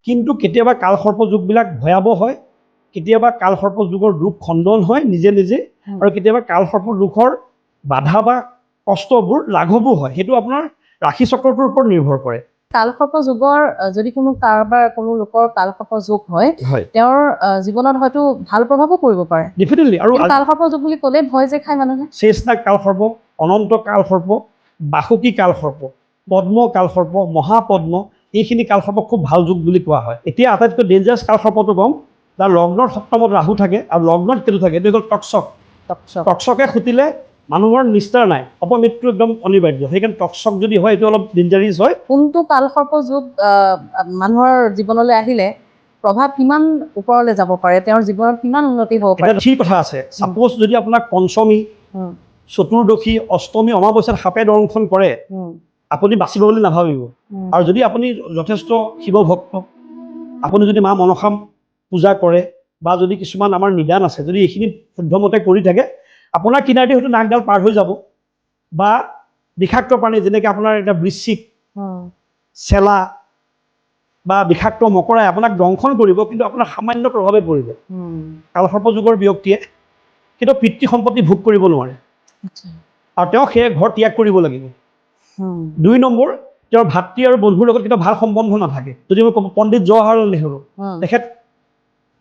কিন্তু কেতিয়াবা কালসৰ্প যুগবিলাক ভয়াৱহ হয়, কেতিয়াবা কালসৰ্প যুগৰ দুখ খণ্ডন হয় নিজে নিজে, আৰু কেতিয়াবা কালসৰ্প যুগৰ বাধা বা কষ্টবোৰ লাঘৱো হয়। সেইটো আপোনাৰ ৰাশি চক্ৰটোৰ ওপৰত নিৰ্ভৰ কৰে। কালসৰ্প যুগৰ যদি কোনো লোকৰ কালসৰ্প যুগ হয়, তেওঁৰ জীৱনত হয়তো ভাল প্ৰভাৱো পৰিব পাৰে। ডেফিনেটলি। আৰু কালসৰ্প যুগ বুলি ক'লে ভয় যে খায় মানুহে। শেষনাগ কালসৰ্প, অনন্ত কালসৰ্প, বাসুকী কালসৰ্প, পদ্ম কালসৰ্প, মহাপদ্ম, এইখিনি কালসৰ্প খুব ভাল যুগ বুলি কোৱা হয়। এতিয়া আটাইতকৈ ডেঞ্জাৰাছ কালসৰ্পটো কম, যাৰ লগ্নৰ সপ্তমত ৰাহু থাকে আৰু লগ্নত কেতু থাকে, এইটো হ'ল টক্সক। টক্সকে খুটিলে মানুহৰ নিস্তাৰ নাই, অপমৃত্যু একদম অনিবাৰ্য। সেইকাৰণে টক্সক যদি হয় এইটো অলপ ডেঞ্জাৰিছ হয়। কোনটো কালসৰ্প যুগ মানুহৰ জীৱনলৈ আহিলে প্ৰভাৱ কিমান ওপৰলৈ যাব পাৰে, তেওঁৰ জীৱনত কিমান উন্নতি হ'ব পাৰে? এটা ঠিক কথা আছে। ছাপ'জ যদি আপোনাক পঞ্চমী, চতুৰ্দশী, অষ্টমী, অমাৱস্যাত সাপে দংশন কৰে, আপুনি বাচিব বুলি নাভাবিব। আৰু যদি আপুনি যথেষ্ট শিৱ ভক্ত, আপুনি যদি মা মনসা পূজা কৰে, বা যদি কিছুমান আমাৰ নিদান আছে, যদি এইখিনি শুদ্ধমতে কৰি থাকে, আপোনাৰ কিনাৰেদি হয়তো নাকডাল পাৰ হৈ যাব। বা বিষাক্ত প্ৰাণী যেনেকৈ আপোনাৰ এটা বৃশ্চিক, চেলা বা বিষাক্ত মকৰাই আপোনাক দংশন কৰিব, কিন্তু আপোনাৰ সামান্য প্ৰভাৱে পৰিব। কালসৰ্প যুগৰ ব্যক্তিয়ে কিন্তু পিতৃ সম্পত্তি ভোগ কৰিব নোৱাৰে, আৰু তেওঁ সেই ঘৰ ত্যাগ কৰিব লাগিব। 2 নম্বৰ, তেওঁৰ ভাতৃ আৰু বন্ধুৰ লগত কেতিয়াও ভাল সম্বন্ধ নাথাকে। যদি মই ক'ব, পণ্ডিত জৱাহৰলাল নেহৰু, তেখেত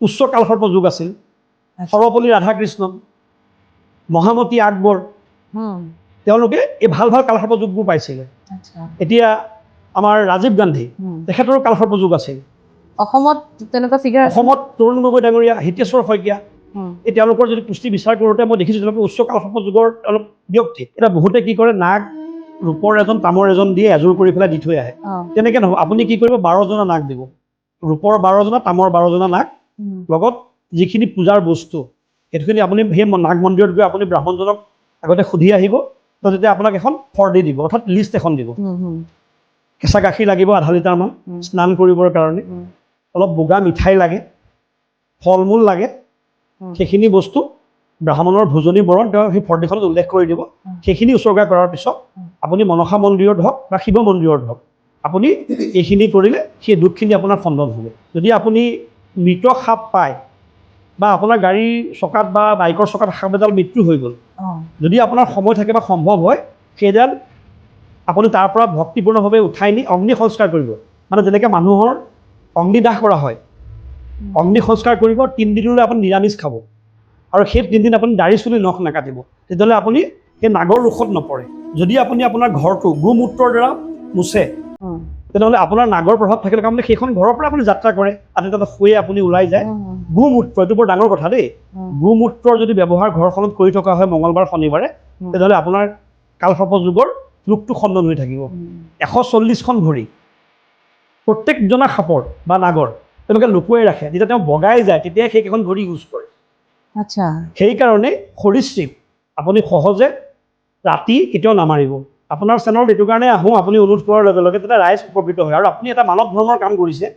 উচ্চ কালসৰ্প যুগ আছিল। সৰ্বপল্লী ৰাধাকৃষ্ণন, মহামতী আকবৰ, তেওঁলোকে এই ভাল ভাল কালসৰ্প যুগবোৰ পাইছিলে। এতিয়া আমাৰ ৰাজীৱ গান্ধী, তেখেতৰো কালসৰ্প যুগ আছিল। অসমত তেনেকুৱা ফিগাৰ আছে। অসমত তৰুণ গগৈ ডাঙৰীয়া, হিতেশ্বৰ শইকীয়া, এই তেওঁলোকৰ যদি পুষ্টি বিচাৰ কৰোঁতে মই দেখিছোঁ তেওঁলোকে উচ্চ কালসৰ্প যুগৰ অলপ ব্যক্তি। এতিয়া বহুতে কি কৰে, নাগ ৰূপৰ এজন, তামৰ এজন দিয়ে এযোৰ কৰি পেলাই দি থৈ আহে। তেনেকৈ নহয়, আপুনি কি কৰিব, 12জনা নাগ দিব। ৰূপৰ 12জনা, তামৰ 12জনা নাগ, লগত যিখিনি পূজাৰ বস্তু, সেইখিনি আপুনি সেই নাগ মন্দিৰত গৈ আপুনি ব্ৰাহ্মণজনক আগতে সুধি আহিব। তো তেতিয়া আপোনাক এখন ফৰ দি দিব, অৰ্থাৎ লিষ্ট এখন দিব। কেঁচা গাখীৰ লাগিব আধা লিটাৰমান স্নান কৰিবৰ কাৰণে, অলপ বগা মিঠাই লাগে, ফল মূল লাগে। সেইখিনি বস্তু ব্ৰাহ্মণৰ ভোজনী বৰণ তেওঁ সেই ফৰ্দিখনত উল্লেখ কৰি দিব। সেইখিনি উচৰ্গা কৰাৰ পিছত আপুনি মনসা মন্দিৰত হওক বা শিৱ মন্দিৰত হওক, আপুনি এইখিনি কৰিলে সেই দুখখিনি আপোনাৰ খণ্ডন হ'ব। যদি আপুনি মৃত সাপ পায়, বা আপোনাৰ গাড়ীৰ চকাত বা বাইকৰ চকাত সাপ এডাল মৃত্যু হৈ গ'ল, যদি আপোনাৰ সময় থাকে বা সম্ভৱ হয়, সেইডাল আপুনি তাৰ পৰা ভক্তিপূৰ্ণভাৱে উঠাই নি অগ্নি সংস্কাৰ কৰিব। মানে যেনেকৈ মানুহৰ অগ্নিদাহ কৰা হয়, অগ্নি সংস্কাৰ কৰিব, 3 দিনলৈ আপুনি নিৰামিষ খাব, আৰু সেই 3 দিন আপুনি দাড়ি চুলি নখ নাকাটিব। তেতিয়াহ'লে আপুনি সেই নাগৰ ৰোষত নপৰে। যদি আপুনি আপোনাৰ ঘৰটো গোমূত্ৰৰ দ্বাৰা মুছে, তেনেহ'লে আপোনাৰ নাগৰ প্ৰভাৱ থাকিলে কাৰণে সেইখন ঘৰৰ পৰা আপুনি যাত্ৰা কৰে, আৰু তাতে শুয়ে আপুনি ওলাই যায়। গোমূত্ৰ, এইটো বৰ ডাঙৰ কথা দেই। গোমূত্ৰৰ যদি ব্যৱহাৰ ঘৰখনত কৰি থকা হয় মঙলবাৰ শনিবাৰে, তেতিয়াহ'লে আপোনাৰ কালসৰ্প যুগৰ ৰোগটো খণ্ডন হৈ থাকিব। 140খন ভৰি প্ৰত্যেকজনা সাপৰ বা নাগৰ তেওঁলোকে লুকুৱাই ৰাখে, যেতিয়া তেওঁ বগাই যায় তেতিয়াই সেইকেইখন ভৰি ইউজ কৰে। সেইকাৰণে সৰীসৃপ আপুনি সহজে ৰাতি কেতিয়াও নামাৰিব। আপোনাৰ চেনেলত এইটো কাৰণে আহোঁ, আপুনি অনুৰোধ কৰাৰ লগে লগে তেতিয়া ৰাইজ উপকৃত হয়। আৰু আপুনি এটা মানৱ ধৰ্মৰ কাম কৰিছে,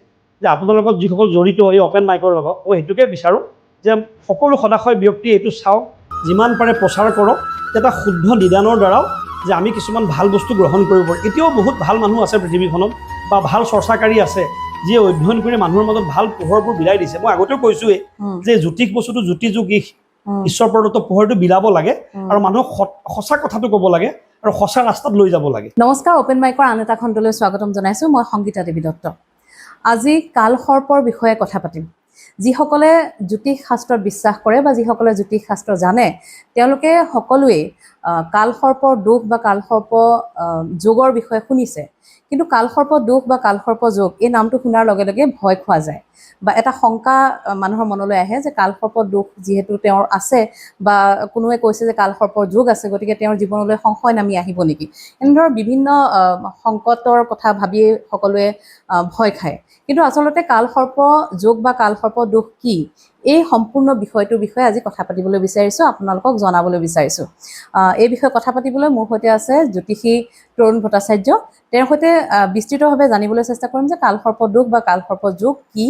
যে আপোনাৰ লগত যিসকল জড়িত এই অপেন মাইকৰ লগত, মই সেইটোকে বিচাৰোঁ যে সকলো সদাশয় ব্যক্তিয়ে এইটো চাওক, যিমান পাৰে প্ৰচাৰ কৰক, এটা শুদ্ধ নিদানৰ দ্বাৰাও যে আমি কিছুমান ভাল বস্তু গ্ৰহণ কৰিব পাৰোঁ। এতিয়াও বহুত ভাল মানুহ আছে পৃথিৱীখনত, বা ভাল চৰ্চাকাৰী আছে, যিয়ে অধ্যয়ন কৰি মানুহৰ মাজত ভাল পোহৰবোৰ বিলাই দিছে। মই আগতেও কৈছোঁৱেই যে জ্যোতিষ বস্তুটো জ্যোতি যুগিক ঈশ্বৰ প্ৰদত্ত পোহৰটো বিলাব লাগে, আৰু মানুহক সঁচা কথাটো ক'ব লাগে, আৰু সঁচা ৰাস্তাত লৈ যাব লাগে। নমস্কাৰ, অপেন মাইকৰ আন এটা খণ্ডলৈ স্বাগতম জনাইছোঁ। মই সংগীতা দেৱী দত্ত। আজি কালসৰ্পৰ বিষয়ে কথা পাতিম। যিসকলে জ্যোতিষ শাস্ত্ৰত বিশ্বাস কৰে বা যিসকলে জ্যোতিষ শাস্ত্ৰ জানে, তেওঁলোকে সকলোৱে কালসৰ্পৰ দোষ বা কালসৰ্প যোগৰ বিষয়ে শুনিছে। কিন্তু কালসৰ্প দোষ বা কালসৰ্প যোগ এই নামটো শুনাৰ লগে লগে ভয় খোৱা যায়, বা এটা শংকা মানুহৰ মনলৈ আহে যে কালসৰ্প দোষ যিহেতু তেওঁৰ আছে, বা কোনোৱে কৈছে যে কালসৰ্পৰ যোগ আছে, গতিকে তেওঁৰ জীৱনলৈ সংশয় নামি আহিব নেকি, এনেধৰণৰ বিভিন্ন সংকটৰ কথা ভাবিয়ে সকলোৱে ভয় খায়। কিন্তু আচলতে কালসৰ্প যোগ বা কালসৰ্প দোষ কি, এই সম্পূৰ্ণ বিষয়টোৰ বিষয়ে আজি কথা পাতিবলৈ বিচাৰিছোঁ, আপোনালোকক জনাবলৈ বিচাৰিছোঁ। এই বিষয়ে কথা পাতিবলৈ মোৰ সৈতে আছে জ্যোতিষী তৰুণ ভট্টাচাৰ্য। তেওঁৰ সৈতে বিস্তৃতভাৱে জানিবলৈ চেষ্টা কৰিম যে কালসৰ্প দোষ বা কালসৰ্প যোগ কি,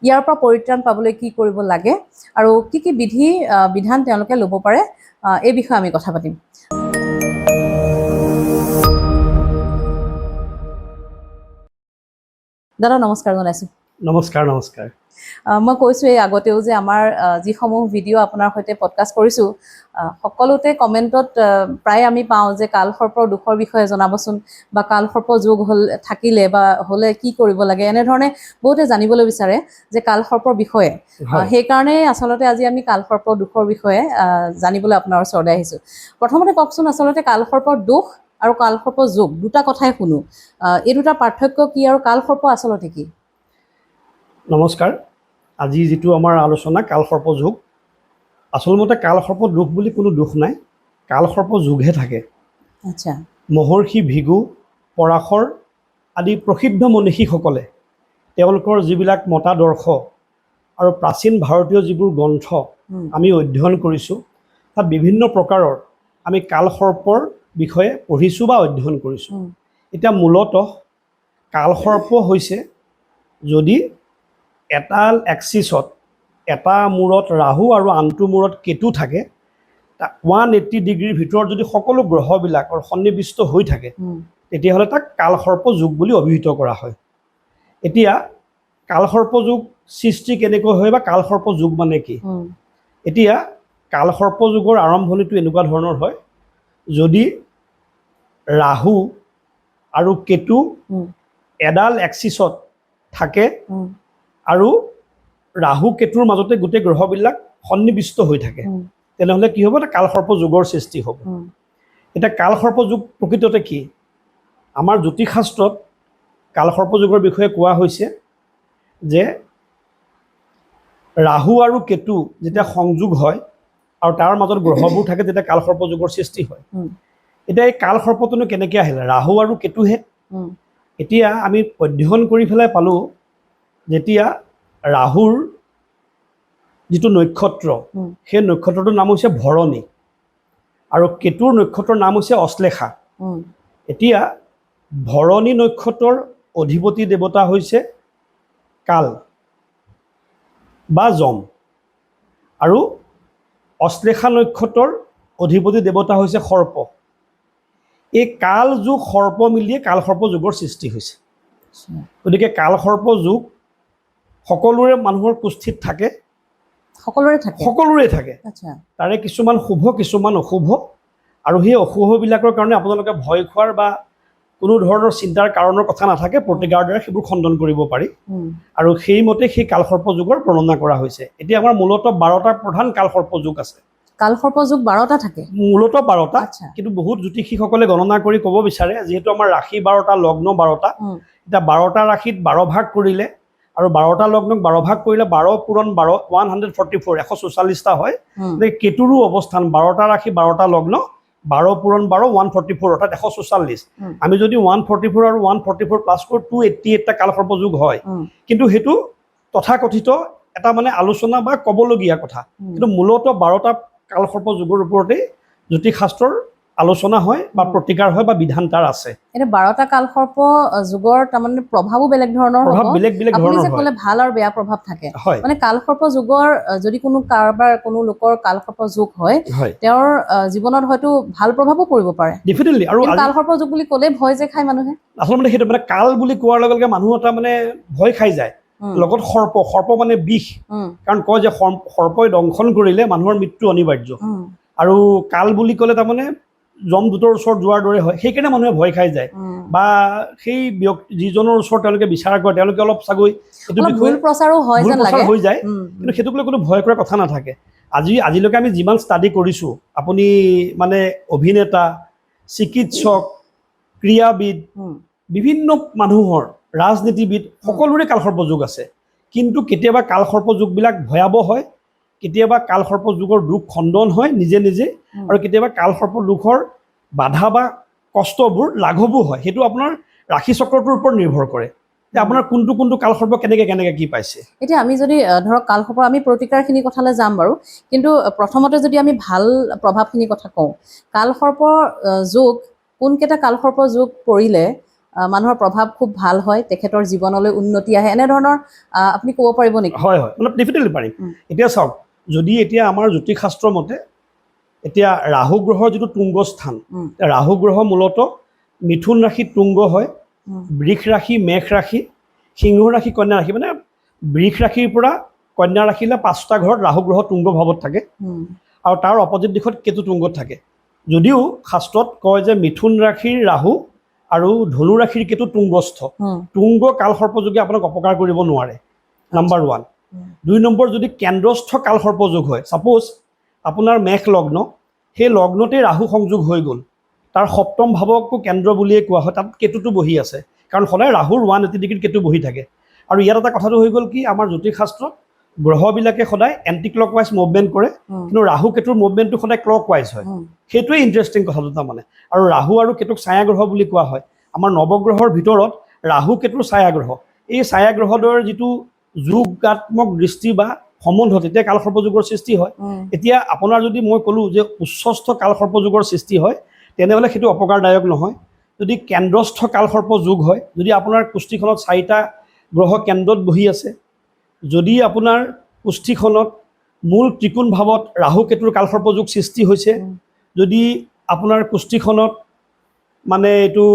ইয়াৰ পৰা পৰিত্ৰাণ পাবলৈ কি কৰিব লাগে, আৰু কি কি বিধান তেওঁলোকে ল'ব পাৰে, এই বিষয়ে আমি কথা পাতিম। দাদা নমস্কাৰ জনাইছোঁ। নমস্কাৰ নমস্কাৰ। মই কৈছোঁ এই আগতেও যে আমাৰ যিসমূহ ভিডিঅ' আপোনাৰ সৈতে পডকাষ্ট কৰিছোঁ সকলোতে কমেণ্টত প্ৰায় আমি পাওঁ যে কালসৰ্পৰ দুখৰ বিষয়ে জনাবচোন বা কালসৰ্প যোগ থাকিলে বা হ'লে কি কৰিব লাগে, এনেধৰণে বহুতে জানিবলৈ বিচাৰে যে কালসৰ্পৰ বিষয়ে। সেইকাৰণে আচলতে আজি আমি কালসৰ্পৰ দুখৰ বিষয়ে জানিবলৈ আপোনাৰ ওচৰলৈ আহিছোঁ। প্ৰথমতে কওকচোন, আচলতে কালসৰ্পৰ দুখ আৰু কালসৰ্প যোগ দুটা কথাই শুনো, এই দুটা পাৰ্থক্য কি আৰু কালসৰ্প আচলতে কি? নমস্কাৰ। আজি যিটো আমাৰ আলোচনা কালসৰ্প যোগ, আচলমতে কালসৰ্প দুখ বুলি কোনো দুখ নাই, কালসৰ্প যোগহে থাকে। আচ্ছা। মহৰ্ষি ভৃগু, পৰাশৰ আদি প্ৰসিদ্ধ মনীষীসকলে তেওঁলোকৰ যিবিলাক মতাদৰ্শ আৰু প্ৰাচীন ভাৰতীয় যিবোৰ গ্ৰন্থ আমি অধ্যয়ন কৰিছোঁ, তাত বিভিন্ন প্ৰকাৰৰ আমি কালসৰ্পৰ বিষয়ে পঢ়িছোঁ বা অধ্যয়ন কৰিছোঁ। এতিয়া মূলতঃ কালসৰ্প হৈছে যদি এটা এক্সিছত এটা মূৰত ৰাহু আৰু আনটো মূৰত কেতু থাকে, 180 ডিগ্ৰীৰ ভিতৰত যদি সকলো গ্ৰহবিলাকৰ সন্নিৱিষ্ট হৈ থাকে, তেতিয়াহ'লে তাক কালসৰ্প যোগ বুলি অভিহিত কৰা হয়। এতিয়া কালসৰ্প যোগ সৃষ্টি কেনেকৈ হয় বা কালসৰ্প যোগ মানে কি? এতিয়া কালসৰ্প যোগৰ আৰম্ভণিটো এনেকুৱা ধৰণৰ হয়, যদি ৰাহু আৰু কেতু এডাল এক্সিছত থাকে আৰু ৰাহু কেতুৰ মাজতে গোটেই গ্ৰহবিলাক সন্নিৱিষ্ট হৈ থাকে, তেনেহ'লে কি হ'ব? এটা কালসৰ্প যোগৰ সৃষ্টি হ'ব। এতিয়া কালসৰ্প যোগ প্ৰকৃততে কি? আমাৰ জ্যোতিষশাস্ত্ৰত কালসৰ্প যোগৰ বিষয়ে কোৱা হৈছে যে ৰাহু আৰু কেতু যেতিয়া সংযোগ হয় আৰু তাৰ মাজত গ্ৰহবোৰ থাকে, তেতিয়া কালসৰ্প যোগৰ সৃষ্টি হয়। এতিয়া এই কালসৰ্পটোনো কেনেকৈ আহিলে? ৰাহু আৰু কেতুহে। এতিয়া আমি অধ্যয়ন কৰি পেলাই পালোঁ, যেতিয়া ৰাহুৰ যিটো নক্ষত্ৰ, সেই নক্ষত্ৰটোৰ নাম হৈছে ভৰণী আৰু কেতুৰ নক্ষত্ৰৰ নাম হৈছে অশ্লেষা। এতিয়া ভৰণী নক্ষত্ৰৰ অধিপতি দেৱতা হৈছে কাল বা যম আৰু অশ্লেষা নক্ষত্ৰৰ অধিপতি দেৱতা হৈছে সৰ্প। এই কাল যোগ সৰ্প মিলিয়ে কালসৰ্প যোগৰ সৃষ্টি হৈছে। গতিকে কালসৰ্প যোগ সকলোৰে মানুহৰ কুষ্ঠিত থাকে, সকলোৰে থাকে। তাৰে কিছুমান শুভ কিছুমান অশুভ, আৰু সেই অশুভবিলাকৰ কাৰণে আপোনালোকে ভয় খোৱাৰ বা কোনো ধৰণৰ চিন্তাৰ কাৰণৰ কথা নাথাকে, প্ৰতিকাৰ দ্বাৰা সেইবোৰ খণ্ডন কৰিব পাৰি। আৰু সেইমতে সেই কালসৰ্প যোগৰ বৰ্ণনা কৰা হৈছে। এতিয়া আমাৰ মূলতঃ 12টা প্ৰধান কালসৰ্প যোগ আছে। কালসৰ্প যোগ 12টা থাকে? মূলতঃ 12টা, কিন্তু বহুত জ্যোতিষীসকলে গণনা কৰি ক'ব বিচাৰে, যিহেতু আমাৰ ৰাশি 12টা, লগ্ন 12টা, এতিয়া 12টা ৰাশিত 12 ভাগ কৰিলে আৰু 12টা লগ্নক 12 ভাগ কৰিলে 12 পূৰণ 12 144 144টা হয়। গতিকে কেতুৰো অৱস্থান 12টা ৰাশি 12টা লগ্ন 12 পূৰণ 12 144 অৰ্থাৎ 144। আমি যদি 144 আৰু 144 প্লাছ কৰোঁ 288টা কালসৰ্প যোগ হয়। কিন্তু সেইটো তথাকথিত এটা মানে আলোচনা বা ক'বলগীয়া কথা, কিন্তু মূলতঃ 12টা কালসৰ্প যোগৰ ওপৰতেই জ্যোতিষশাস্ত্ৰৰ আলোচনা হয় বা প্ৰতিকাৰ হয় বা বিধান তাৰ আছে। এতিয়া 12টা কালসৰ্প যোগৰ তাৰমানে প্ৰভাৱো বেলেগ ধৰণৰ হ'ব। বেলেগ বেলেগ ধৰণৰ হয়। ক'লে ভাল আৰু বেয়া প্ৰভাৱ থাকে। মানে কালসৰ্প যোগৰ যদি কোনো লোকৰ কালসৰ্প যোগ হয়, তেওঁৰ জীৱনত হয়তো ভাল প্ৰভাৱো পৰিব পাৰে। ডেফিনেটলি। আৰু কালসৰ্প যোগ বুলি ক'লে ভয় যে খায় মানুহে। আচলতে সেইটো মানে কাল বুলি কোৱাৰ লগে লগে মানুহ এটা মানে ভয় খাই যায়। লগত সৰ্প মানে বিষ, কাৰণ কয় যে সৰ্পই দংশন কৰিলে মানুহৰ মৃত্যু অনিবাৰ্য। আৰু কাল বুলি ক'লে তাৰমানে যমদূতৰ ওচৰত যোৱাৰ দৰে হয়, সেইকাৰণে মানুহে ভয় খাই যায়। বা সেই ব্যক্তি যিজনৰ ওচৰত তেওঁলোকে বিচাৰ কৰে, তেওঁলোকে অলপ চাগৈ এইটো ভুল প্ৰচাৰো হৈ যায়, কিন্তু সেইটোক লৈ কোনো ভয় কৰাৰ কথা নাথাকে। আজিলৈকে আমি যিমান ষ্টাডি কৰিছোঁ, আপুনি মানে অভিনেতা, চিকিৎসক, ক্ৰীড়াবিদ, বিভিন্ন মানুহৰ, ৰাজনীতিবিদ সকলোৰে কালসৰ্প যোগ আছে। কিন্তু কেতিয়াবা কালসৰ্প যোগবিলাক ভয়াৱহ হয়, কেতিয়াবা কালসৰ্প যোগৰ দুখ খণ্ডন হয় নিজে নিজে, আৰু কেতিয়াবা কালসৰ্প দুখৰ বাধা বা কষ্টবোৰ লাঘৱো হয়। সেইটো আপোনাৰ ৰাশি চক্ৰটোৰ ওপৰত নিৰ্ভৰ কৰে যে আপোনাৰ কোনটো কালসৰ্প কেনেকৈ কি পাইছে। এতিয়া আমি যদি ধৰক কালসৰ্প, আমি প্ৰতিকাৰখিনি কথালৈ যাম বাৰু, কিন্তু প্ৰথমতে যদি আমি ভাল প্ৰভাৱখিনি কথা কওঁ, কালসৰ্প যোগ কোনকেইটা কালসৰ্প যোগ পৰিলে মানুহৰ প্ৰভাৱ খুব ভাল হয়, তেখেতৰ জীৱনলৈ উন্নতি আহে, এনেধৰণৰ আপুনি ক'ব পাৰিব নেকি? হয়, মানে ডেফিনেটলি পাৰিম। এতিয়া চাওক, যদি এতিয়া আমাৰ জ্যোতিষশাস্ত্ৰ মতে এতিয়া ৰাহু গ্ৰহৰ যিটো তুংগ স্থান, ৰাহু গ্ৰহ মূলতঃ মিথুন ৰাশিত তুংগ হয়, বৃষ ৰাশি, মেষ ৰাশি, সিংহ ৰাশি, কন্যা ৰাশি, মানে বৃষ ৰাশিৰ পৰা কন্যা ৰাশিলৈ 5টা ঘৰত ৰাহু গ্ৰহ তুংগ ভাৱত থাকে আৰু তাৰ অপজিট দিশত কেতু তুংগত থাকে। যদিও শাস্ত্ৰত কয় যে মিথুন ৰাশিৰ ৰাহু আৰু ধনু ৰাশিৰ কেতু তুংগস্থ, তুংগ কালসৰ্পযোগে আপোনাক অপকাৰ কৰিব নোৱাৰে, নাম্বাৰ 1। 2 নম্বৰ, যদি কেন্দ্ৰস্থ কালসৰ্পযোগ হয়, ছাপ'জ আপোনাৰ মেষ লগ্ন, সেই লগ্নতে ৰাহু সংযোগ হৈ গ'ল, তাৰ সপ্তম ভাৱকো কেন্দ্ৰ বুলিয়ে কোৱা হয়, তাত কেতুটো বহি আছে, কাৰণ সদায় ৰাহুৰ 180 ডিগ্ৰীত কেতু বহি থাকে। আৰু ইয়াত এটা কথাটো হৈ গ'ল কি, আমাৰ জ্যোতিষ শাস্ত্ৰত গ্ৰহবিলাকে সদায় এণ্টি ক্লক ৱাইজ মুভমেণ্ট কৰে, কিন্তু ৰাহু কেতুৰ মুভমেণ্টটো সদায় ক্লক ৱাইজ হয়। সেইটোৱে ইণ্টাৰেষ্টিং কথাটো তাৰমানে। আৰু ৰাহু আৰু কেতুক ছায়া গ্ৰহ বুলি কোৱা হয়। আমাৰ নৱগ্ৰহৰ ভিতৰত ৰাহু কেতুৰ ছায়া গ্ৰহ, এই ছায়া গ্ৰহদ্বয়ৰ যিটো যোগাত্মক দৃষ্টি বা সম্বন্ধ, তেতিয়া কালসৰ্পযোগৰ সৃষ্টি হয়। এতিয়া আপোনাৰ যদি মই ক'লোঁ যে উচ্চস্থ কালসৰ্পযোগৰ সৃষ্টি হয়, তেনেহ'লে সেইটো অপকাৰদায়ক নহয়। যদি কেন্দ্ৰস্থ কালসৰ্পযোগ হয়, যদি আপোনাৰ কুষ্ঠিখনত 4টা গ্ৰহ কেন্দ্ৰত বহি আছে, যদি আপোনাৰ কুষ্ঠিখনত মূল ত্ৰিকোণ ভাৱত ৰাহু কেতুৰ কালসৰ্পযোগ সৃষ্টি হৈছে, যদি আপোনাৰ কুষ্ঠিখনত মানে এইটো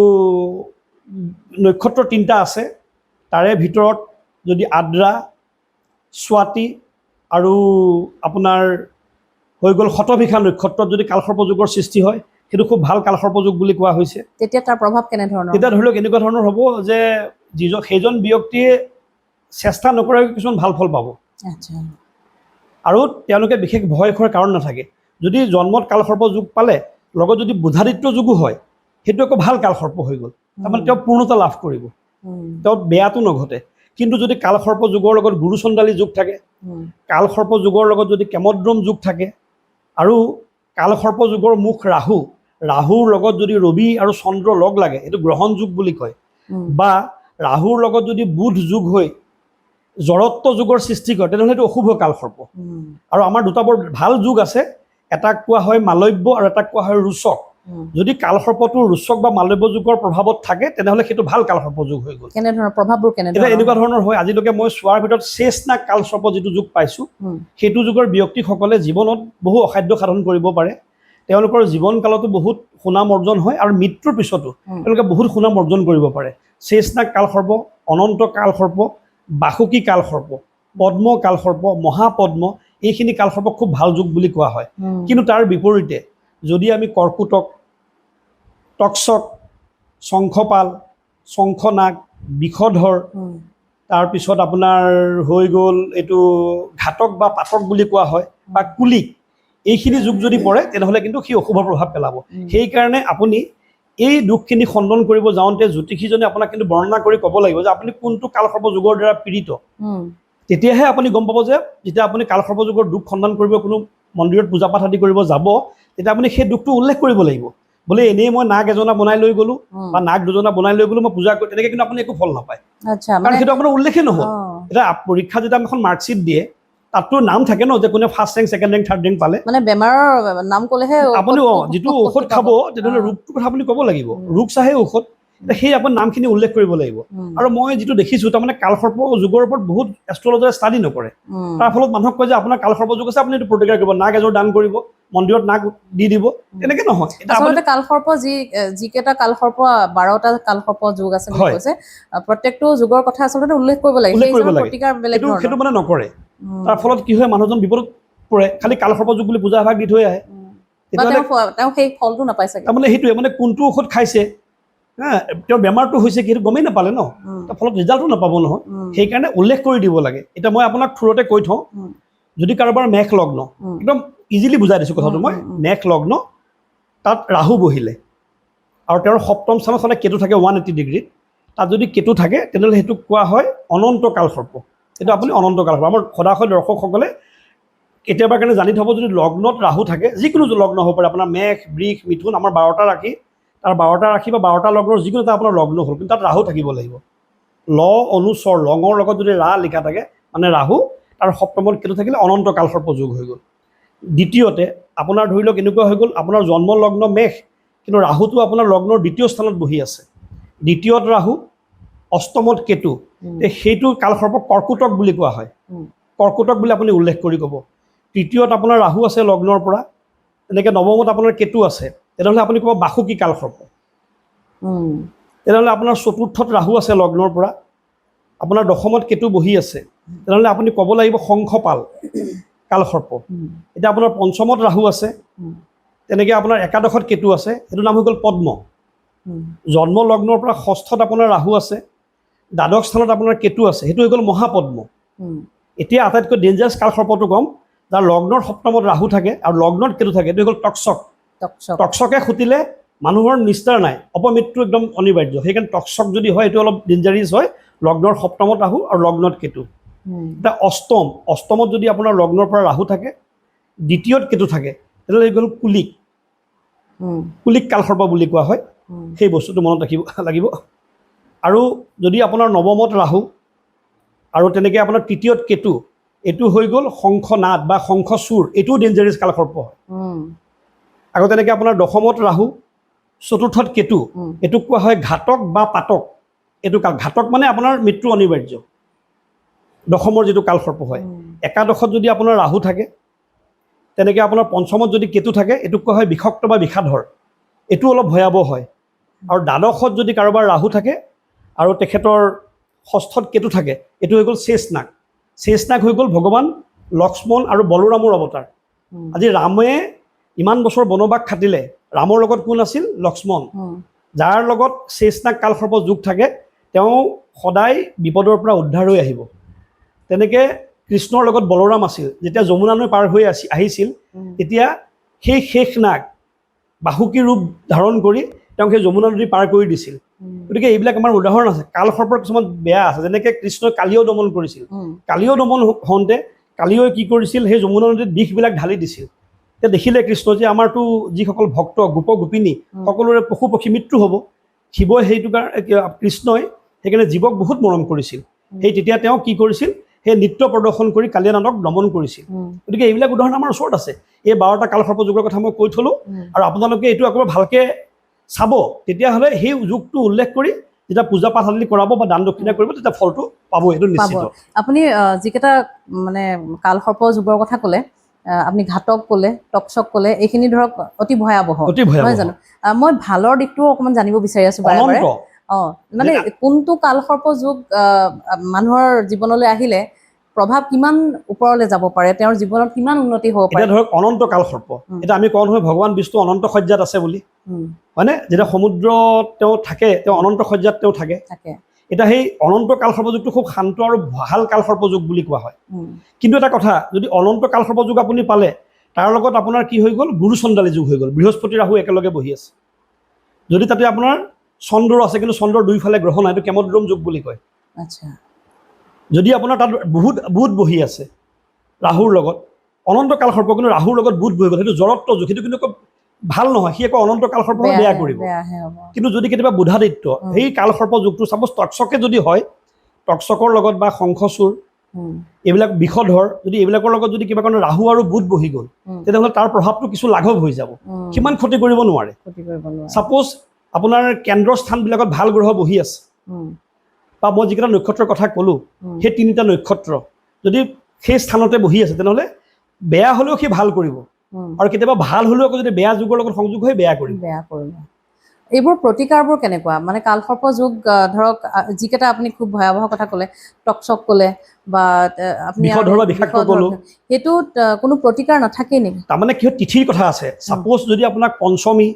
নক্ষত্ৰ 3টা আছে, তাৰে ভিতৰত যদি আদ্ৰা, স্বাতী আৰু আপোনাৰ হৈ গ'ল শতভিষা নক্ষত্ৰত যদি কালসৰ্পযোগৰ সৃষ্টি হয়, সেইটো খুব ভাল কালসৰ্পযোগ বুলি কোৱা হৈছে। তেতিয়া তাৰ প্ৰভাৱ কেনেধৰণৰ? তেতিয়া ধৰি লওক এনেকুৱা ধৰণৰ হ'ব যে সেইজন ব্যক্তিয়ে চেষ্টা নকৰাকৈ কিছুমান ভাল ফল পাব, আৰু তেওঁলোকে বিশেষ ভয় খোৱাৰ কাৰণ নাথাকে। যদি জন্মত কালসৰ্প যোগ পালে, লগত যদি বুধাদিত্য যোগো হয়, সেইটো একো ভাল কালসৰ্প হৈ গ'ল, তাৰমানে তেওঁ পূৰ্ণতা লাভ কৰিব, তেওঁ বেয়াটো নঘটে। কিন্তু যদি কালসৰ্প যোগৰ লগত গুৰু চণ্ডালী যোগ থাকে, কালসৰ্প যোগৰ লগত যদি কেমদ্ৰম যোগ থাকে, আৰু কালসৰ্প যোগৰ মুখ ৰাহু, ৰাহুৰ লগত যদি ৰবি আৰু চন্দ্ৰ লগ লাগে, এইটো গ্ৰহণ যোগ বুলি কয়, বা ৰাহুৰ লগত যদি বুধ যোগ হৈ জড়ত্ব যুগৰ সৃষ্টি কৰে, তেনেহ'লে এইটো অশুভ কালসৰ্প। আৰু আমাৰ দুটা বৰ ভাল যুগ আছে, এটাক কোৱা হয় মালব্য আৰু এটাক কোৱা হয় ৰুচক। যদি কালসৰ্পটো ৰুচক বা মালব্য যুগৰ প্ৰভাৱত থাকে, তেনেহ'লে সেইটো ভাল কালসৰ্প যুগ হৈ গ'ল। কেনেধৰণৰ প্ৰভাৱবোৰ এতিয়া এনেকুৱা ধৰণৰ হয়, আজিলৈকে মই চোৱাৰ ভিতৰত শেষনাগ কালসৰ্প যিটো যুগ পাইছোঁ, সেইটো যুগৰ ব্যক্তিসকলে জীৱনত বহু অসাধ্য সাধন কৰিব পাৰে, তেওঁলোকৰ জীৱনকালতো বহুত সুনাম অৰ্জন হয়, আৰু মৃত্যুৰ পিছতো তেওঁলোকে বহুত সুনাম অৰ্জন কৰিব পাৰে। শেষনাগ কালসৰ্প, অনন্ত কালসৰ্প, বাসুকী কালসৰ্প, পদ্ম কালসৰ্প, মহাপদ্ম, এইখিনি কালসৰ্প খুব ভাল যুগ বুলি কোৱা হয়। কিন্তু তাৰ বিপৰীতে যদি আমি কৰ্কোটক, তক্ষক, শংখপাল, শংখনাগ, বিষধৰ, তাৰপিছত আপোনাৰ হৈ গ'ল এইটো ঘাতক বা পাতক বুলি কোৱা হয়, বা কুলিক, এইখিনি যুগ যদি পৰে, তেনেহ'লে কিন্তু সি অশুভ প্ৰভাৱ পেলাব। সেইকাৰণে আপুনি এই দুখখিনি খণ্ডন কৰিব যাওঁতে জ্যোতিষীজনে আপোনাক কিন্তু বৰ্ণনা কৰি ক'ব লাগিব যে আপুনি কোনটো কালসৰ্প যুগৰ দ্বাৰা পীড়িত। তেতিয়াহে আপুনি গম পাব যে যেতিয়া আপুনি কালসৰ্প যুগৰ দুখ খণ্ডন কৰিব কোনো মন্দিৰত পূজা পাঠ আদি কৰিব যাব, তেতিয়া আপুনি সেই দুখটো উল্লেখ কৰিব লাগিব। বোলে এনেই মই নাগ এজনা বনাই লৈ গ'লোঁ বা নাগ দুজনা বনাই লৈ গ'লোঁ, মই পূজা কৰি, তেনেকৈ কিন্তু আপুনি একো ফল নাপায়, কাৰণ সেইটো আপোনাৰ উল্লেখেই নহ'ল। এতিয়া পৰীক্ষা যেতিয়া এখন মাৰ্কশ্বিট দিয়ে, তাততো নাম থাকে ন, যে কোনে first rank, second rank, third rank পালে, মানে বেমাৰৰ নাম ক'লেহে আপুনি যিটো ঔষধ খাব, তেতিয়াহ'লে ৰোগটোৰ কথা আপুনি ক'ব লাগিব, ৰোগ চাহে ঔষধ, সেই আপোনাৰ নামখিনি উল্লেখ কৰিব লাগিব। আৰু মই যিটো দেখিছোঁ, তাৰমানে কালসৰ্প যুগৰ ওপৰত বহুত এষ্ট্ৰলজাৰে ষ্টাডি নকৰে, তাৰ ফলত মানুহক কয় যে আপোনাৰ কালসৰ্প যুগ আছে, আপুনি এইটো প্ৰতিকাৰ কৰিব, নাগ এযোৰ দান কৰিব, মন্দিৰত নাগ দি দিব, তেনেকৈ নহয়। আচলতে কালসৰ্প যিকেইটা কালসৰ্প 12টা কালসৰ্প যুগ আছে বুলি কৈছে, প্ৰত্যেকটো যুগৰ কথা আচলতে উল্লেখ কৰিব লাগে, প্ৰতিকাৰ বেলেগ ধৰণৰ, সেইটো মানে নকৰে। তাৰ ফলত কি হয়, মানুহজন বিপদত পৰে, খালি কালসৰ্প যুগ বুলি পূজা এভাগ দি থৈ আহে, তেওঁ সেই ফলটো নাপাই চাগে। তাৰমানে সেইটোৱে, মানে কোনটো ঔষধ খাইছে, তেওঁৰ বেমাৰটো হৈছে কি সেইটো গমেই নাপালে ন, তাৰ ফলত ৰিজাল্টটো নাপাব নহয়। সেইকাৰণে উল্লেখ কৰি দিব লাগে। এতিয়া মই আপোনাক থ্ৰুতে কৈ থওঁ, যদি কাৰোবাৰ মেষ লগ্ন, একদম ইজিলি বুজাই দিছোঁ কথাটো মই, মেষ লগ্ন, তাত ৰাহু বহিলে আৰু তেওঁৰ সপ্তম স্থানত সদায় কেতু থাকে 180 ডিগ্ৰীত, তাত যদি কেতু থাকে, তেনেহ'লে সেইটোক কোৱা হয় অনন্ত কালসৰ্প। সেইটো আপুনি অনন্ত কালসৰ্প। আমাৰ সদাশয় দৰ্শকসকলে কেতিয়াবা কাৰণে জানি থ'ব, যদি লগ্নত ৰাহু থাকে, যিকোনো লগ্ন হ'ব পাৰে, আপোনাৰ মেষ, বৃষ, মিথুন, আমাৰ 12টা ৰাশি, তাৰ 12টা ৰাশি বা 12টা লগ্নৰ যিকোনো এটা আপোনাৰ লগ্ন হ'ল, কিন্তু তাত ৰাহু থাকিব লাগিব। ল অনুস্বৰ, লঙৰ লগত যদি ৰা লিখা থাকে, মানে ৰাহু, তাৰ সপ্তমত কেতু থাকিলে অনন্ত কালসৰ্প যোগ হৈ গ'ল। দ্বিতীয়তে আপোনাৰ ধৰি লওক এনেকুৱা হৈ গ'ল, আপোনাৰ জন্ম লগ্ন মেষ, কিন্তু ৰাহুটো আপোনাৰ লগ্নৰ দ্বিতীয় স্থানত বহি আছে, দ্বিতীয়ত ৰাহু, অষ্টমত কেতু, সেইটো কালসৰ্প কৰ্কোটক বুলি কোৱা হয়, কৰ্কোটক বুলি আপুনি উল্লেখ কৰি ক'ব। তৃতীয়ত আপোনাৰ ৰাহু আছে লগ্নৰ পৰা, এনেকৈ নৱমত আপোনাৰ কেতু আছে, তেনেহ'লে আপুনি ক'ব বাসুকী কালসৰ্প। তেনেহ'লে আপোনাৰ চতুৰ্থত ৰাহু আছে লগ্নৰ পৰা, আপোনাৰ দশমত কেতু বহি আছে, তেনেহ'লে আপুনি ক'ব লাগিব শংখপাল কালসৰ্প। এতিয়া আপোনাৰ পঞ্চমত ৰাহু আছে, তেনেকৈ আপোনাৰ একাদশত কেতু আছে, সেইটো নাম হৈ গ'ল পদ্ম। জন্ম লগ্নৰ পৰা ষষ্ঠত আপোনাৰ ৰাহু আছে, দ্বাদশ স্থানত আপোনাৰ কেতু আছে, সেইটো হৈ গ'ল মহাপদ্ম। এতিয়া আটাইতকৈ ডেঞ্জাৰাছ কালসৰ্পটো ক'ম, যাৰ লগ্নৰ সপ্তমত ৰাহু থাকে আৰু লগ্নত কেতু থাকে, সেইটো হৈ গ'ল টক্সক। টক্সকে খুটিলে মানুহৰ নিস্তাৰ নাই, অপমৃত্যু একদম অনিবাৰ্য। সেইকাৰণে টক্সক যদি হয় এইটো অলপ ডেঞ্জাৰিছ হয়, লগ্নৰ সপ্তমত ৰাহু আৰু লগ্নত কেতু। এতিয়া অষ্টমত যদি আপোনাৰ লগ্নৰ পৰা ৰাহু থাকে, দ্বিতীয়ত কেতু থাকে, তেনেহ'লে এই গ'ল কুলিক। কুলিক কালসৰ্প বুলি কোৱা হয়। সেই বস্তুটো মনত ৰাখিব লাগিব। আৰু যদি আপোনাৰ নৱমত ৰাহু আৰু তেনেকৈ আপোনাৰ তৃতীয়ত কেতু, এইটো হৈ গ'ল শংখনাদ বা শংখচূড়, এইটোও ডেঞ্জাৰাছ কালসৰ্প হয়। আকৌ তেনেকৈ আপোনাৰ দশমত ৰাহু, চতুৰ্থত কেতু, এইটোক কোৱা হয় ঘাতক বা পাতক। এইটো ঘাতক মানে আপোনাৰ মৃত্যু অনিবাৰ্য, দশমৰ যিটো কালসৰ্প হয়। একাদশত যদি আপোনাৰ ৰাহু থাকে, তেনেকৈ আপোনাৰ পঞ্চমত যদি কেতু থাকে, এইটোক কোৱা হয় বিষক্ত বা বিষাধৰ, এইটো অলপ ভয়াৱহ হয়। আৰু দ্বাদশত যদি কাৰোবাৰ ৰাহু থাকে আৰু তেখেতৰ ষষ্ঠত কেতু থাকে, এইটো হৈ গ'ল শেষনাগ। শেষনাগ হৈ গ'ল ভগৱান লক্ষ্মণ আৰু বলোৰামৰ অৱতাৰ। আজি ৰামে ইমান বছৰ বনবাস খাটিলে, ৰামৰ লগত কোন আছিল? লক্ষ্মণ। যাৰ লগত শেষনাগ কালসৰ্প যোগ থাকে, তেওঁ সদায় বিপদৰ পৰা উদ্ধাৰ হৈ আহিব। তেনেকৈ কৃষ্ণৰ লগত বলোৰাম আছিল, যেতিয়া যমুনা নৈ পাৰ হৈ আহিছিল, তেতিয়া সেই শেষনাগ বাসুকী ৰূপ ধাৰণ কৰি তেওঁক সেই যমুনা নদী পাৰ কৰি দিছিল। গতিকে এইবিলাক আমাৰ উদাহৰণ আছে। কালসৰ্পৰ কিছুমান বেয়া আছে, যেনেকৈ কৃষ্ণই কালিও দমন কৰিছিল। কালিও দমন হওঁতে কালিও কি কৰিছিল? সেই যমুনা নদীত বিষবিলাক ঢালি দিছিল। এতিয়া দেখিলে কৃষ্ণ যে আমাৰতো যিসকল ভক্ত গোপ গোপিনী সকলোৰে পশু পক্ষী মৃত্যু হ'ব। শিৱই সেইটো কাৰণে কৃষ্ণই সেইকাৰণে জীৱক বহুত মৰম কৰিছিল। সেই তেতিয়া তেওঁ কি কৰিছিল? সেই নৃত্য প্ৰদৰ্শন কৰি কালিয়ানাদক দমন কৰিছিল। গতিকে এইবিলাক উদাহৰণ আমাৰ ওচৰত আছে। এই 12টা কালসৰ্প যুগৰ কথা মই কৈ থলোঁ, আৰু আপোনালোকে এইটো আকৌ ভালকৈ চাব, তেতিয়াহ'লে সেই যুগটো উল্লেখ কৰি যেতিয়া পূজা পাঠ আদি কৰাব বা দান দক্ষিণা কৰিব, তেতিয়া ফলটো পাব, এইটো নিশ্চিত। আপুনি যিকেইটা মানে কালসৰ্প যুগৰ কথা ক'লে, আপুনি ঘাতক ক'লে, টক্সক ক'লে, এইখিনি ধৰক অতি ভয়াৱহ, নহয় জানো? মই ভালৰ দিশটো অকণমান জানিব বিচাৰি আছোঁ বাৰে বাৰে। মানে কোনটো কালসৰ্প যুগ মানুহৰ জীৱনলৈ আহিলে প্ৰভাৱ কিমান ওপৰলৈ যাব পাৰে, তেওঁৰ জীৱনত কিমান উন্নতি হ'ব পাৰে? এতিয়া ধৰক অনন্ত কালসৰ্প, এতিয়া আমি কওঁ নহয় ভগৱান বিষ্ণু অনন্ত সজ্জাত আছে বুলি, হয়নে? যেতিয়া সমুদ্ৰত তেওঁ থাকে, তেওঁ অনন্ত সজ্জাত তেওঁ থাকে। এতিয়া সেই অনন্ত কালসৰ্প যুগটো খুব শান্ত আৰু ভাল কালসৰ্প যুগ বুলি কোৱা হয়। কিন্তু এটা কথা, যদি অনন্ত কালসৰ্প যুগ আপুনি পালে, তাৰ লগত আপোনাৰ কি হৈ গ'ল? গুৰু চণ্ডালী যুগ হৈ গ'ল। বৃহস্পতি ৰাহু একেলগে বহি আছে। যদি তাতে আপোনাৰ চন্দ্ৰ আছে, কিন্তু চন্দ্ৰৰ দুইফালে গ্ৰহ নাই, এইটো কেমদ্ৰম যুগ বুলি কয়। যদি আপোনাৰ তাত বুধ বহি আছে ৰাহুৰ লগত, অনন্ত কালসৰ্প, কিন্তু ৰাহুৰ লগত বুধ বহি গ'ল, সেইটো জড়ত্ব যুগ, সেইটো কিন্তু ভাল নহয়। সি আকৌ অনন্ত কালসৰ্প বেয়া কৰিব। কিন্তু যদি কেতিয়াবা বুধাদিত্য সেই কালসৰ্প যুগটো, চাপ'জ টক্সকে যদি হয়, টক্সকৰ লগত বা শংখচূড়, এইবিলাক বিষধৰ, যদি এইবিলাকৰ লগত যদি কিবা কাৰণে ৰাহু আৰু বুধ বহি গ'ল, তেতিয়াহ'লে তাৰ প্ৰভাৱটো কিছু লাঘৱ হৈ যাব, সিমান ক্ষতি কৰিব নোৱাৰে। ছাপ'জ আপোনাৰ কেন্দ্ৰ স্থানবিলাকত ভাল গ্ৰহ বহি আছে, বা মই যিকেইটা নক্ষত্ৰৰ কথা ক'লোঁ, সেই 3টা নক্ষত্ৰ যদি সেই স্থানতে বহি আছে, তেনেহ'লে বেয়া হ'লেও সি ভাল কৰিব, আৰু কেতিয়াবা ভাল হ'লেও আকৌ যদি বেয়া যুগৰ লগত সংযোগ হৈ বেয়া কৰিব। এইবোৰ প্ৰতিকাৰবোৰ কেনেকুৱা? মানে কালসৰ্প যুগ ধৰক যিকেইটা আপুনি খুব ভয়াৱহ কথা ক'লে, টক্সক ক'লে বা আপুনি সেইটোত কোনো প্ৰতিকাৰ নাথাকেই নেকি? তাৰমানে কি হয়, তিথিৰ কথা আছে। ছাপ'জ যদি আপোনাক পঞ্চমী,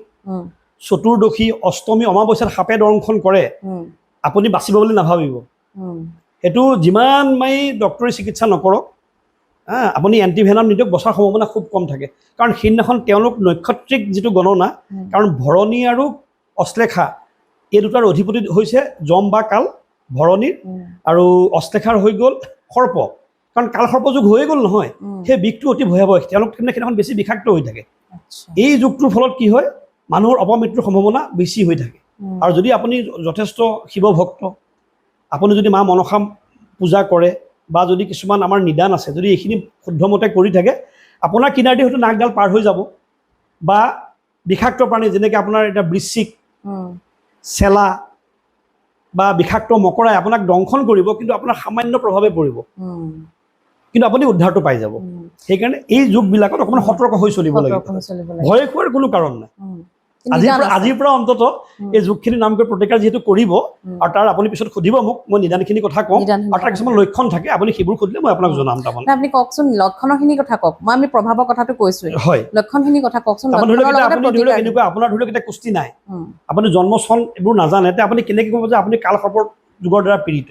চতুৰ্দশী, অষ্টমী, অমাৱস্যাত সাপে দংশন কৰে, আপুনি বাচিব বুলি নাভাবিব। সেইটো যিমান ডক্টৰী চিকিৎসা নকৰক, আপুনি এণ্টিভেনাম নিদিয়ক, বচাৰ সম্ভাৱনা খুব কম থাকে। কাৰণ সেইদিনাখন তেওঁলোক নক্ষত্ৰিক যিটো গণনা, কাৰণ ভৰণী আৰু অশ্লেষা এই দুটাৰ অধিপতি হৈছে যম বা কাল, ভৰণীৰ আৰু অশ্লেষাৰ হৈ গ'ল সৰ্প। কাৰণ কালসৰ্প যুগ হৈয়ে গ'ল নহয়, সেই বিষটো অতি ভয়াৱহ, তেওঁলোক সেইদিনাখন বেছি বিষাক্ত হৈ থাকে। এই যুগটোৰ ফলত কি হয়, মানুহৰ অপমৃত্যুৰ সম্ভাৱনা বেছি হৈ থাকে। আৰু যদি আপুনি যথেষ্ট শিৱভক্ত, আপুনি যদি মা মনসা পূজা কৰে, বা যদি কিছুমান আমাৰ নিদান আছে, যদি এইখিনি শুদ্ধমতে কৰি থাকে, আপোনাৰ কিনাৰেদি হয়তো নাকডাল পাৰ হৈ যাব, বা বিষাক্ত প্ৰাণী যেনেকৈ আপোনাৰ এতিয়া বৃশ্চিক, চেলা বা বিষাক্ত মকৰাই আপোনাক দংশন কৰিব, কিন্তু আপোনাৰ সামান্য প্ৰভাৱে পৰিব, কিন্তু আপুনি উদ্ধাৰটো পাই যাব। সেইকাৰণে এই যুগবিলাকত অকণমান সতৰ্ক হৈ চলিব লাগিব, ভয় খোৱাৰ কোনো কাৰণ নাই। আজিৰ পৰা অন্তত এই যুগখিনি নাম কৰি প্ৰতিকাৰ যিহেতু কৰিব আৰু তাৰ আপুনি পিছত সুধিব মোক মই নিদানখিনি কথা কওঁ আৰু তাৰ কিছুমান লক্ষণ থাকে আপুনি সেইবোৰ সুধিলে মই আপোনাক জনাম তাৰমানে আপুনি কওকচোন লক্ষণৰখিনি কথা কওক মই আমি প্ৰভাৱৰ কথাটো কৈছোৱে হয় লক্ষণখিনি কথা কওকচোন আপুনি ধৰি লওক এনেকুৱা আপোনাৰ ধৰি লওক এতিয়া কুস্তি নাই আপুনি জন্ম চন এইবোৰ নাজানে এতিয়া আপুনি কেনেকৈ ক'ব যে আপুনি কালসৰ্পৰ যুগৰ দ্বাৰা পীড়িত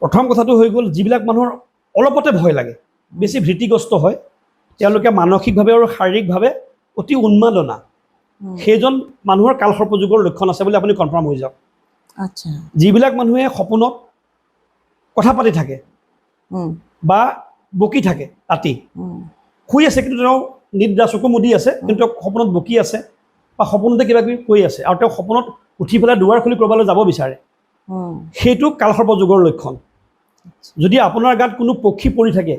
প্ৰথম কথাটো হৈ গ'ল যিবিলাক মানুহৰ অলপতে ভয় লাগে বেছি ভীতিগ্ৰস্ত হয় তেওঁলোকে মানসিকভাৱে আৰু শাৰীৰিকভাৱে অতি উন্মাদনা সেইজন মানুহৰ কালসৰ্প যুগৰ লক্ষণ আছে বুলি আপুনি কনফাৰ্ম হৈ যাওক আচ্ছা যিবিলাক মানুহে সপোনত কথা পাতি থাকে বা বকি থাকে ৰাতি শুই আছে কিন্তু তেওঁ নিদ্ৰা চকু মুদি আছে কিন্তু তেওঁ সপোনত বকি আছে বা সপোনতে কিবা কিবি কৈ আছে আৰু তেওঁ সপোনত উঠি পেলাই দুৱাৰ খুলি ক'ৰবালৈ যাব বিচাৰে সেইটো কালসৰ্প যুগৰ লক্ষণ যদি আপোনাৰ গাত কোনো পক্ষী পৰি থাকে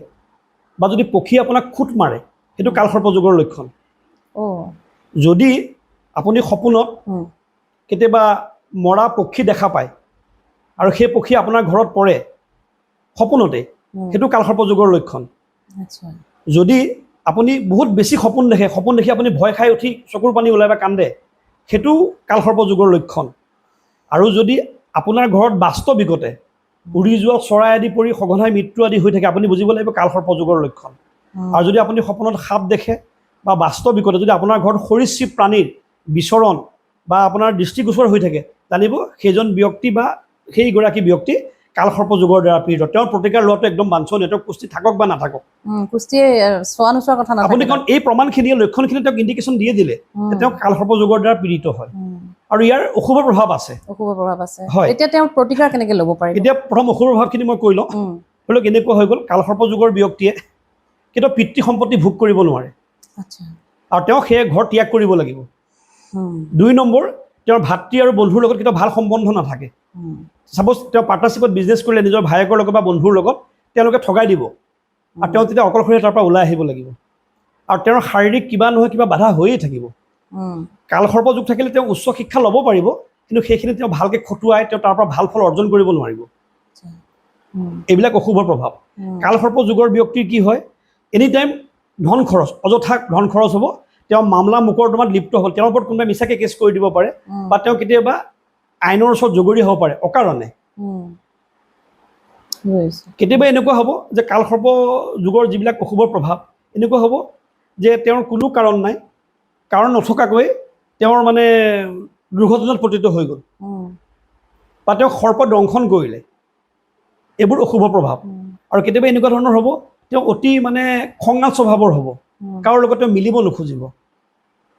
বা যদি পক্ষী আপোনাক খুট মাৰে সেইটো কালসৰ্প যুগৰ লক্ষণ যদি আপুনি সপোনত কেতিয়াবা মৰা পক্ষী দেখা পায় আৰু সেই পক্ষী আপোনাৰ ঘৰত পৰে সপোনতে সেইটো কালসৰ্প যুগৰ লক্ষণ যদি আপুনি বহুত বেছি সপোন দেখি আপুনি ভয় খাই উঠি চকুৰ পানী ওলাই বা কান্দে সেইটো কালসৰ্প যুগৰ লক্ষণ আৰু যদি আপোনাৰ ঘৰত বাস্তৱিকতে উৰি যোৱা চৰাই আদি পৰি সঘনাই মৃত্যু আদি হৈ থাকে আপুনি বুজিব লাগিব কালসৰ্প যুগৰ লক্ষণ আৰু যদি আপুনি সপোনত সাপ দেখে বা বাস্তৱিকতে যদি আপোনাৰ ঘৰত সৰীসৃপ প্ৰাণীৰ বিচৰণ বা আপোনাৰ দৃষ্টিগোচৰ হৈ থাকে জানিব সেইজন ব্যক্তি বা সেইগৰাকী ব্যক্তি কালসৰ্প যুগৰ দ্বাৰা পীড়িত তেওঁৰ প্ৰতিকাৰ লোৱাটো একদম বাঞ্ছনীয় তেওঁ কুস্তি থাকক বা নাথাকক কুস্তিয়ে চোৱা নোচোৱাৰ কথা নাথাকে আপুনি কাৰণ এই প্ৰমাণখিনিয়ে লক্ষণখিনি তেওঁক ইণ্ডিকেশ্যন দিয়ে দিলে যে তেওঁ কালসৰ্প যুগৰ দ্বাৰা পীড়িত হয় আৰু ইয়াৰ অশুভ প্ৰভাৱ আছে হয় এতিয়া তেওঁৰ প্ৰতিকাৰ কেনেকৈ ল'ব পাৰিব এতিয়া প্ৰথম অশুভ প্ৰভাৱখিনি মই কৈ লওঁ ধৰি লওক এনেকুৱা হৈ গ'ল কালসৰ্প যুগৰ ব্যক্তিয়ে কেতিয়াও পিতৃ সম্পত্তি ভোগ কৰিব নোৱাৰে আৰু তেওঁ সেই ঘৰ ত্যাগ কৰিব লাগিব 2 নম্বৰ তেওঁৰ ভাতৃ আৰু বন্ধুৰ লগত কেতিয়াও ভাল সম্বন্ধ নাথাকে ছাপ'জ তেওঁ পাৰ্টনাৰশ্বিপত বিজনেছ কৰিলে নিজৰ ভায়েকৰ লগত বা বন্ধুৰ লগত তেওঁলোকে ঠগাই দিব আৰু তেওঁ তেতিয়া অকলশৰীয়া তাৰ পৰা ওলাই আহিব লাগিব আৰু তেওঁৰ শাৰীৰিক কিবা নহয় কিবা বাধা হৈয়ে থাকিব কালসৰ্প যুগ থাকিলে তেওঁ উচ্চ শিক্ষা ল'ব পাৰিব কিন্তু সেইখিনি তেওঁ ভালকৈ খটুৱাই তেওঁ তাৰ পৰা ভাল ফল অৰ্জন কৰিব নোৱাৰিব এইবিলাক অশুভ প্ৰভাৱ কালসৰ্প যুগৰ ব্যক্তিৰ কি হয় এনি টাইম ধন খৰচ অযথা ধন খৰচ হ'ব তেওঁ মামলা মোকৰ্দমাত লিপ্ত হ'ল তেওঁৰ ওপৰত কোনোবাই মিছাকৈ কেছ কৰি দিব পাৰে বা তেওঁ কেতিয়াবা আইনৰ ওচৰত জগৰীয়া হ'ব পাৰে অকাৰণে কেতিয়াবা এনেকুৱা হ'ব যে কালসৰ্প যুগৰ যিবিলাক অশুভ প্ৰভাৱ এনেকুৱা হ'ব যে তেওঁৰ কোনো কাৰণ নাই কাৰণ নথকাকৈ তেওঁৰ মানে দুৰ্ঘটনাত পতিত হৈ গ'ল বা তেওঁ সৰ্প দংশন কৰিলে এইবোৰ অশুভ প্ৰভাৱ আৰু কেতিয়াবা এনেকুৱা ধৰণৰ হ'ব তেওঁ অতি মানে খঙাল স্বভাৱৰ হ'ব কাৰো লগত তেওঁ মিলিব নোখোজিব